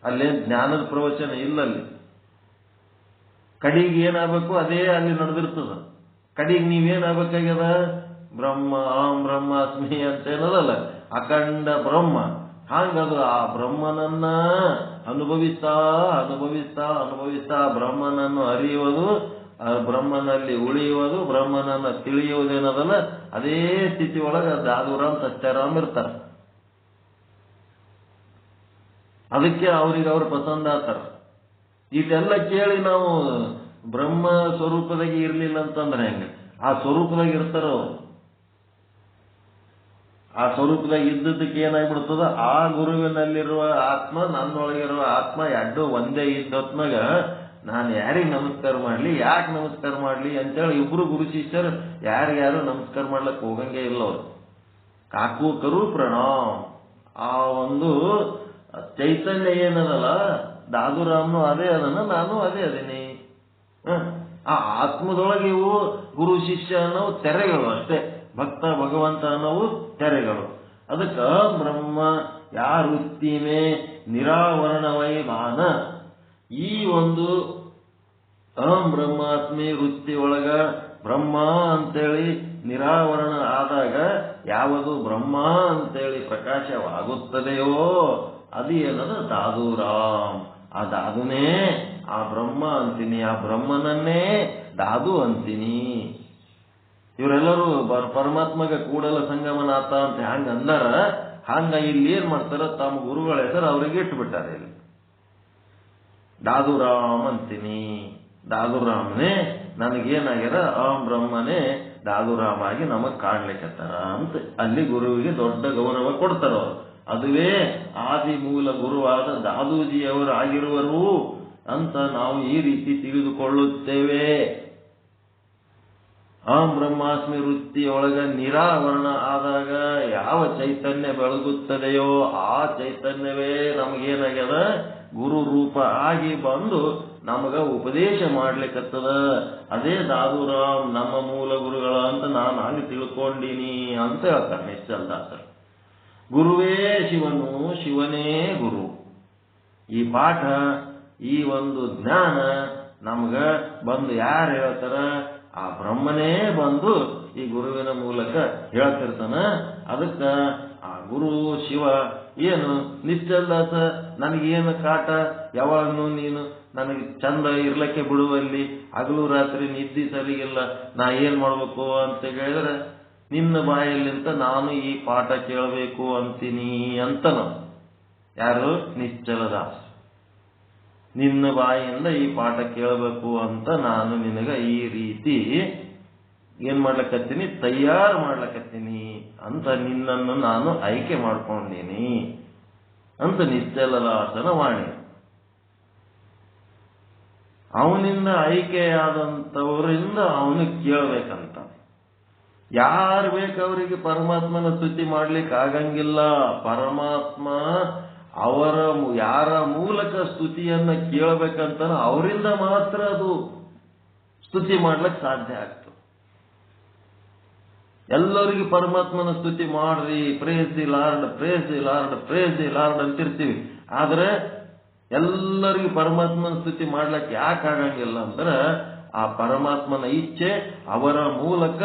ಅಲ್ಲೇನ್ ಜ್ಞಾನದ ಪ್ರವಚನ ಇಲ್ಲಲ್ಲಿ. ಕಡಿಗೆ ಏನಾಗಬೇಕು ಅದೇ ಅಲ್ಲಿ ನಡೆದಿರ್ತದ. ಕಡಿಗೆ ನೀವೇನಾಗಬೇಕಾಗ್ಯದ? ಬ್ರಹ್ಮ ಅಹಂ ಬ್ರಹ್ಮಾಸ್ಮಿ ಅಂತ ಏನದಲ್ಲ, ಅಖಂಡ ಬ್ರಹ್ಮ. ಹಾಗದು ಆ ಬ್ರಹ್ಮನನ್ನ ಅನುಭವಿಸ್ತಾ ಬ್ರಹ್ಮನನ್ನು ಅರಿಯುವುದು, ಬ್ರಹ್ಮನಲ್ಲಿ ಉಳಿಯುವುದು, ಬ್ರಹ್ಮನನ್ನ ತಿಳಿಯುವುದೇನದಲ್ಲ, ಅದೇ ಸ್ಥಿತಿ ಒಳಗೆ ದಾದುರಾಮ್ ಸತ್ಯಾರಾಮ್ ಇರ್ತಾರೆ. ಅದಕ್ಕೆ ಅವ್ರಿಗೆ ಅವ್ರು ಪಸಂದ ಆಗ್ತಾರ. ಇದೆಲ್ಲ ಕೇಳಿ ನಾವು ಬ್ರಹ್ಮ ಸ್ವರೂಪದಾಗ ಇರ್ಲಿಲ್ಲ ಅಂತಂದ್ರೆ ಹೆಂಗೆ? ಆ ಸ್ವರೂಪದಾಗ ಇರ್ತಾರ ಅವರು. ಆ ಸ್ವರೂಪದಾಗ ಇದ್ದದಕ್ಕೆ ಏನಾಗ್ಬಿಡ್ತದ? ಆ ಗುರುವಿನಲ್ಲಿರುವ ಆತ್ಮ, ನನ್ನೊಳಗಿರುವ ಆತ್ಮ ಎರಡು ಒಂದೇ ಇದ್ದತ್ನಾಗ ನಾನು ಯಾರಿಗೆ ನಮಸ್ಕಾರ ಮಾಡ್ಲಿ, ಯಾಕೆ ನಮಸ್ಕಾರ ಮಾಡ್ಲಿ ಅಂತೇಳಿ ಇಬ್ರು ಗುರು ಶಿಷ್ಯರು ಯಾರ್ಯಾರು ನಮಸ್ಕಾರ ಮಾಡ್ಲಕ್ಕೆ ಹೋಗಂಗೆ ಇಲ್ಲ ಅವ್ರು. ಕಾಕು ಕರು ಪ್ರಣಾಮ್. ಆ ಒಂದು ಚೈತನ್ಯ ಏನದಲ್ಲ, ದಾದುರಾಮ್ನು ಅದೇ ಅದನ್ನ, ನಾನು ಅದೇ ಅದೇನಿ. ಆ ಆತ್ಮದೊಳಗೆ ಇವು ಗುರು ಶಿಷ್ಯ ಅನ್ನೋವು ತೆರೆಗಳು ಅಷ್ಟೇ, ಭಕ್ತ ಭಗವಂತ ಅನ್ನೋವು ತೆರೆಗಳು. ಅದಕ್ಕೆ ಬ್ರಹ್ಮ ಯಾರುತ್ತಿಮೆ ನಿರಾವರಣವೈಮಾನ, ಈ ಒಂದು ಅಹಂ ಬ್ರಹ್ಮಾತ್ಮಿ ವೃತ್ತಿ ಒಳಗ ಬ್ರಹ್ಮ ಅಂತೇಳಿ ನಿರಾವರಣ ಆದಾಗ ಯಾವುದು ಬ್ರಹ್ಮ ಅಂತೇಳಿ ಪ್ರಕಾಶವಾಗುತ್ತದೆಯೋ ಅದು ಏನದ? ದಾದುರಾಮ್. ಆ ದಾದುನೇ ಆ ಬ್ರಹ್ಮ ಅಂತೀನಿ, ಆ ಬ್ರಹ್ಮನನ್ನೇ ದಾದು ಅಂತೀನಿ. ಇವರೆಲ್ಲರೂ ಪರಮಾತ್ಮಗ ಕೂಡಲ ಸಂಗಮನಾಥ ಅಂತ ಹಂಗ ಅಂದಾರ. ಹಂಗ ಇಲ್ಲಿ ಏನ್ ಮಾಡ್ತಾರ? ತಮ್ಮ ಗುರುಗಳ ಹೆಸರು ಅವ್ರಿಗೆ ಇಟ್ಟು ಬಿಟ್ಟಾರೆ. ಇಲ್ಲಿ ದಾದುರಾಮ್ ಅಂತೀನಿ. ದಾದುರಾಮನೇ ನನಗೇನಾಗ್ಯಾರ ಅಹಂ ಬ್ರಹ್ಮನೇ ದಾದುರಾಮ್ ಆಗಿ ನಮಗ್ ಕಾಣ್ಲಿಕ್ಕತ್ತಾರ ಅಂತ ಅಲ್ಲಿ ಗುರುವಿಗೆ ದೊಡ್ಡ ಗೌರವ ಕೊಡ್ತಾರ ಅವರು. ಅದುವೇ ಆದಿ ಮೂಲ ಗುರುವಾದ ದಾದೂಜಿಯವರು ಆಗಿರುವರು ಅಂತ ನಾವು ಈ ರೀತಿ ತಿಳಿದುಕೊಳ್ಳುತ್ತೇವೆ. ಅಹಂ ಬ್ರಹ್ಮಾಸ್ಮಿ ವೃತ್ತಿಯೊಳಗ ನಿರಾವರಣ ಆದಾಗ ಯಾವ ಚೈತನ್ಯ ಬೆಳಗುತ್ತದೆಯೋ ಆ ಚೈತನ್ಯವೇ ನಮಗೇನಾಗ್ಯದ ಗುರು ರೂಪ ಆಗಿ ಬಂದು ನಮಗ ಉಪದೇಶ ಮಾಡ್ಲಿಕ್ಕತ್ತದ. ಅದೇ ದಾದುರಾಮ್ ನಮ್ಮ ಮೂಲ ಗುರುಗಳ ಅಂತ ನಾನು ಅಲ್ಲಿ ತಿಳ್ಕೊಂಡೀನಿ ಅಂತ ಹೇಳ್ತಾರೆ ನಿಶ್ಚಲದಾಸರು. ಗುರುವೇ ಶಿವನು, ಶಿವನೇ ಗುರು. ಈ ಪಾಠ, ಈ ಒಂದು ಜ್ಞಾನ ನಮಗ ಬಂದು ಯಾರು ಹೇಳ್ತಾರ? ಆ ಬ್ರಹ್ಮನೇ ಬಂದು ಈ ಗುರುವಿನ ಮೂಲಕ ಹೇಳ್ತಿರ್ತಾನ. ಅದಕ್ಕ ಆ ಗುರು ಶಿವ ಏನು ನಿಶ್ಚಲದಾಸ ನನಗೇನು ಕಾಟ, ಯಾವಾಗಲೂ ನೀನು ನನಗೆ ಚಂದ ಇರ್ಲಕ್ಕೆ ಬಿಡುವಲ್ಲಿ, ಹಗಲು ರಾತ್ರಿ ನಿದ್ದೆ ಸರಿಗಿಲ್ಲ, ನಾ ಏನ್ ಮಾಡ್ಬೇಕು ಅಂತ ಹೇಳಿದ್ರೆ ನಿನ್ನ ಬಾಯಲ್ಲಿಂತ ನಾನು ಈ ಪಾಠ ಕೇಳಬೇಕು ಅಂತೀನಿ ಅಂತನ. ಯಾರು? ನಿಶ್ಚಲದಾಸ. ನಿನ್ನ ಬಾಯಿಯಿಂದ ಈ ಪಾಠ ಕೇಳಬೇಕು ಅಂತ ನಾನು ನಿನಗ ಈ ರೀತಿ ಏನ್ ಮಾಡ್ಲಕತ್ತೀನಿ, ತಯಾರು ಮಾಡ್ಲಕತ್ತೀನಿ ಅಂತ ನಿನ್ನನ್ನು ನಾನು ಆಯ್ಕೆ ಮಾಡ್ಕೊಂಡೀನಿ ಅಂತ ನಿಶ್ಚಲದಾಸನ ವಾಣಿ. ಅವನಿಂದ ಆಯ್ಕೆಯಾದಂಥವರಿಂದ ಅವನು ಕೇಳಬೇಕಂತ. ಯಾರು ಬೇಕವರಿಗೆ ಪರಮಾತ್ಮನ ಸ್ತುತಿ ಮಾಡ್ಲಿಕ್ಕೆ ಆಗಂಗಿಲ್ಲ. ಪರಮಾತ್ಮ ಅವರ ಯಾರ ಮೂಲಕ ಸ್ತುತಿಯನ್ನ ಕೇಳಬೇಕಂತ ಅವರಿಂದ ಮಾತ್ರ ಅದು ಸ್ತುತಿ ಮಾಡ್ಲಿಕ್ಕೆ ಸಾಧ್ಯ ಆಗ್ತದೆ. ಎಲ್ಲರಿಗೂ ಪರಮಾತ್ಮನ ಸ್ತುತಿ ಮಾಡ್ರಿ, praise the lord, praise the lord, praise the lord ಅಂತಿರ್ತೀವಿ. ಆದ್ರೆ ಎಲ್ಲರಿಗೂ ಪರಮಾತ್ಮನ ಸ್ತುತಿ ಮಾಡ್ಲಿಕ್ಕೆ ಯಾಕೆ ಆಗಂಗಿಲ್ಲ ಅಂದ್ರೆ ಆ ಪರಮಾತ್ಮನ ಇಚ್ಛೆ ಅವರ ಮೂಲಕ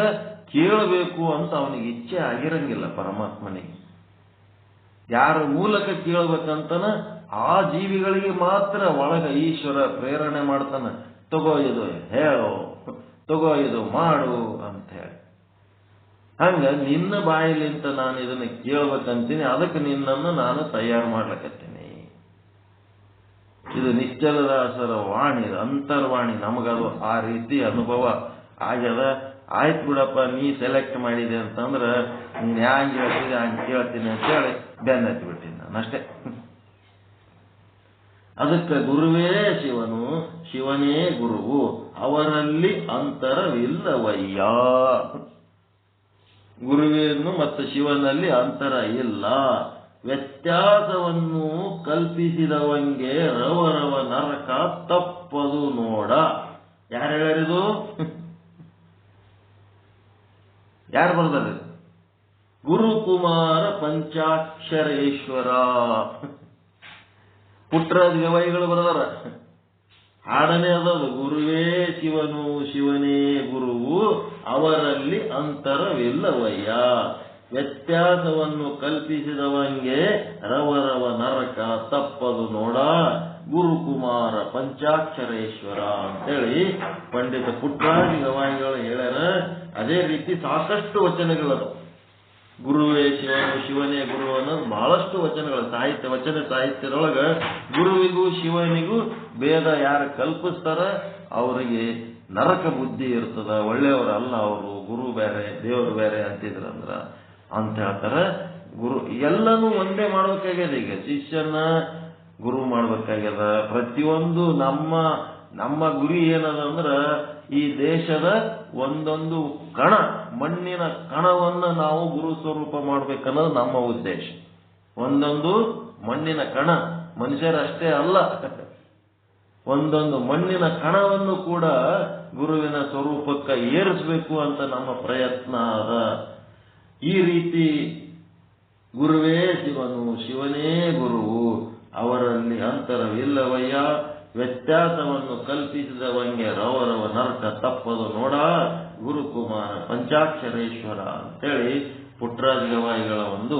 ಕೇಳಬೇಕು ಅಂತ ಅವನಿಗೆ ಇಚ್ಛೆ ಆಗಿರಂಗಿಲ್ಲ. ಪರಮಾತ್ಮನಿಗೆ ಯಾರ ಮೂಲಕ ಕೇಳಬೇಕಂತನ ಆ ಜೀವಿಗಳಿಗೆ ಮಾತ್ರ ಒಳಗ ಈಶ್ವರ ಪ್ರೇರಣೆ ಮಾಡ್ತಾನ. ತಗೋ ಇದು ಹೇಳು, ತಗೋ ಇದು ಮಾಡು ಅಂತ ಹೇಳಿ. ಹಂಗ ನಿನ್ನ ಬಾಯಿಲಿಂತ ನಾನು ಇದನ್ನ ಕೇಳ್ಬೇಕಂತೀನಿ, ಅದಕ್ಕೆ ನಿನ್ನನ್ನು ನಾನು ತಯಾರು ಮಾಡ್ಲಕತ್ತೀನಿ. ಇದು ನಿಶ್ಚಲದಾಸರ ವಾಣಿ, ಅಂತರ್ವಾಣಿ. ನಮಗದು ಆ ರೀತಿ ಅನುಭವ ಆಗ್ಯದ. ಆಯ್ತು ಬಿಡಪ್ಪ, ನೀ ಸೆಲೆಕ್ಟ್ ಮಾಡಿದೆ ಅಂತಂದ್ರೆ ನೀನ್ ಹ್ಯಾಂಗ ಹೇಳ್ತಿದೆ ಹಂಗೆ ಕೇಳ್ತೀನಿ ಅಂತೇಳಿ ಬೆನ್ನತ್ತಿ ಬಿಟ್ಟಿನಿ ನಾನು ಅಷ್ಟೇ. ಅದಕ್ಕೆ ಗುರುವೇ ಶಿವನು, ಶಿವನೇ ಗುರುವು, ಅವರಲ್ಲಿ ಅಂತರವಿಲ್ಲವಯ್ಯ. ಗುರುವೇನು ಮತ್ತು ಶಿವನಲ್ಲಿ ಅಂತರ ಇಲ್ಲ. ವ್ಯತ್ಯಾಸವನ್ನು ಕಲ್ಪಿಸಿದವಂಗೆ ರವರವ ನರಕ ತಪ್ಪದು ನೋಡ. ಯಾರು ಹೇಳಿದು? ಯಾರು ಬರ್ದಾರೆ? ಗುರುಕುಮಾರ ಪಂಚಾಕ್ಷರೇಶ್ವರ ಪುಟ್ಟರಾಜ ಗವಾಯಿಗಳು ಬರೆದಾರ. ಹಾಡನೆ ಅದದು, ಗುರುವೇ ಶಿವನು, ಶಿವನೇ ಗುರುವು, ಅವರಲ್ಲಿ ಅಂತರವಿಲ್ಲವಯ್ಯ. ವ್ಯತ್ಯಾಸವನ್ನು ಕಲ್ಪಿಸಿದವಂಗೆ ರವರವ ನರಕ ತಪ್ಪದು ನೋಡ. ಗುರುಕುಮಾರ ಪಂಚಾಕ್ಷರೇಶ್ವರ ಅಂತೇಳಿ ಪಂಡಿತ ಪುಟ್ಟರಾಜ ಗವಾಯಿಗಳು ಹೇಳ್ಯಾರ. ಅದೇ ರೀತಿ ಸಾಕಷ್ಟು ವಚನಗಳದು. ಗುರುವೇ ಶಿವನು, ಶಿವನೇ ಗುರು ಅನ್ನೋದು ಬಹಳಷ್ಟು ವಚನಗಳು. ಸಾಹಿತ್ಯದೊಳಗ ಗುರುವಿಗೂ ಶಿವನಿಗೂ ಭೇದ ಯಾರು ಕಲ್ಪಿಸ್ತಾರ ಅವರಿಗೆ ನರಕ ಬುದ್ಧಿ ಇರ್ತದ, ಒಳ್ಳೆಯವರಲ್ಲ ಅವರು, ಗುರು ಬೇರೆ ದೇವರು ಬೇರೆ ಅಂತಿದ್ರಂದ್ರ ಅಂತ ಹೇಳ್ತಾರ. ಗುರು ಎಲ್ಲನೂ ಒಂದೇ ಮಾಡ್ಬೇಕಾಗ್ಯದ. ಈಗ ಶಿಷ್ಯನ ಗುರು ಮಾಡ್ಬೇಕಾಗ್ಯದ. ಪ್ರತಿಯೊಂದು ನಮ್ಮ ಗುರಿ ಏನದ ಅಂದ್ರ ಈ ದೇಶದ ಒಂದೊಂದು ಕಣ, ಮಣ್ಣಿನ ಕಣವನ್ನ ನಾವು ಗುರು ಸ್ವರೂಪ ಮಾಡ್ಬೇಕನ್ನೋದು ನಮ್ಮ ಉದ್ದೇಶ. ಒಂದೊಂದು ಮಣ್ಣಿನ ಕಣ, ಮನುಷ್ಯರಷ್ಟೇ ಅಲ್ಲ, ಒಂದೊಂದು ಮಣ್ಣಿನ ಕಣವನ್ನು ಕೂಡ ಗುರುವಿನ ಸ್ವರೂಪಕ್ಕೆ ಏರಿಸಬೇಕು ಅಂತ ನಮ್ಮ ಪ್ರಯತ್ನ ಅದ. ಈ ರೀತಿ ಗುರುವೇ ಶಿವನು, ಶಿವನೇ ಗುರುವು, ಅವರಲ್ಲಿ ಅಂತರವಿಲ್ಲವಯ್ಯ. ವ್ಯತ್ಯಾಸವನ್ನು ಕಲ್ಪಿಸಿದವಂಗೆ ರವರವ ನರಕ ತಪ್ಪದು ನೋಡ. ಗುರುಕುಮಾರ ಪಂಚಾಕ್ಷರೇಶ್ವರ ಅಂತೇಳಿ ಪುಟ್ಟರಾಜ ಗವಾಯಿಗಳ ಒಂದು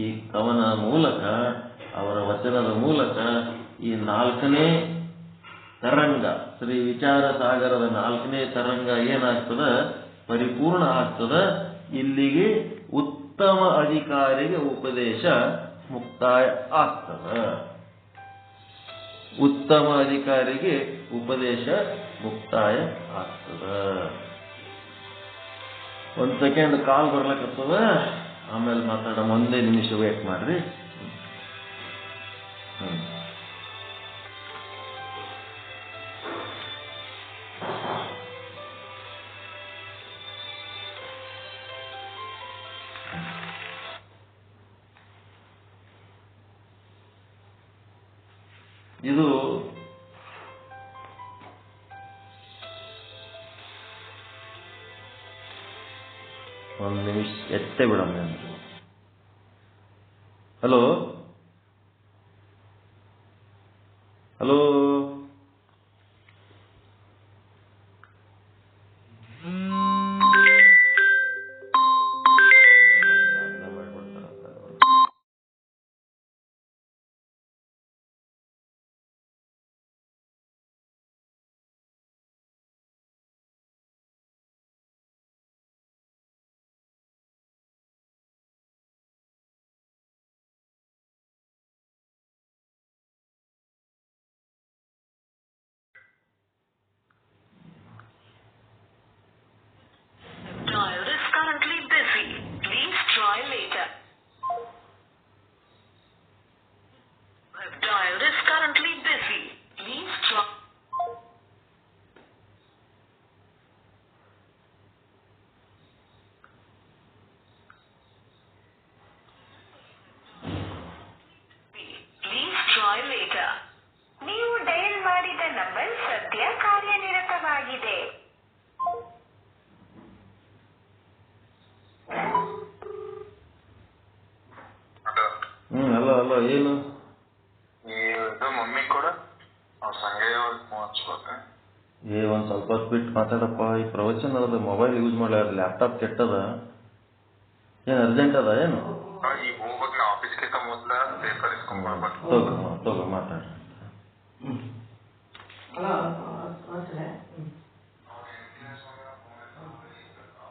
ಈ ಕವನ ಮೂಲಕ, ಅವರ ವಚನದ ಮೂಲಕ ಈ 4ನೇ ತರಂಗ, ಶ್ರೀ ವಿಚಾರ ಸಾಗರದ 4ನೇ ತರಂಗ ಏನಾಗ್ತದ, ಪರಿಪೂರ್ಣ ಆಗ್ತದ. ಇಲ್ಲಿಗೆ ಉತ್ತಮ ಅಧಿಕಾರಿಗೆ ಉಪದೇಶ ಮುಕ್ತಾಯ ಆಗ್ತದ. ಉತ್ತಮ ಅಧಿಕಾರಿಗೆ ಉಪದೇಶ ಮುಕ್ತಾಯ ಆಗ್ತದ. ಒಂದು ಸೆಕೆಂಡ್ ಕಾಲ್ ಬರ್ಲಕ್ಕತ್ತದ, ಆಮೇಲೆ ಮಾತಾಡೋ. ಒಂದೇ ನಿಮಿಷ ವೇಟ್ ಮಾಡ್ರಿ. ಇದು ಒಂದು ನಿಮಿಷ ಎತ್ತೇ ಬಿಡಮ್ಮ. ಹಲೋ ಹಲೋ, ನೀವು ಡಯಲ್ ಮಾಡಿದ ನಂಬರ್ ಸದ್ಯ ಕಾರ್ಯನಿರತವಾಗಿದೆ. ಹಲೋ ಹಲೋ, ಏನು ಮಮ್ಮಿ ಕೂಡ ಒಂದ್ ಸ್ವಲ್ಪ ಹೊತ್ತು ಬಿಟ್ಟು ಮಾತಾಡಪ್ಪ. ಈ ಪ್ರವಚನ ಅದ, ಮೊಬೈಲ್ ಯೂಸ್ ಮಾಡ್ಲ, ಲ್ಯಾಪ್ಟಾಪ್ ಕೆಟ್ಟದ. ಏನ್ ಅರ್ಜೆಂಟ್ ಅದ ಏನು? ಈಗ ಹೋಗ್ಬೇಕು, ನಾ ಆಫೀಸ್ಗಿಂತ ಮೊದ್ಲ ಪೇಪರ್ ಇಸ್ಕೊಂಡ್ ಬರ್ಬೇಕು. ತಗೋ ಮಾತಾಡ್ರಿ.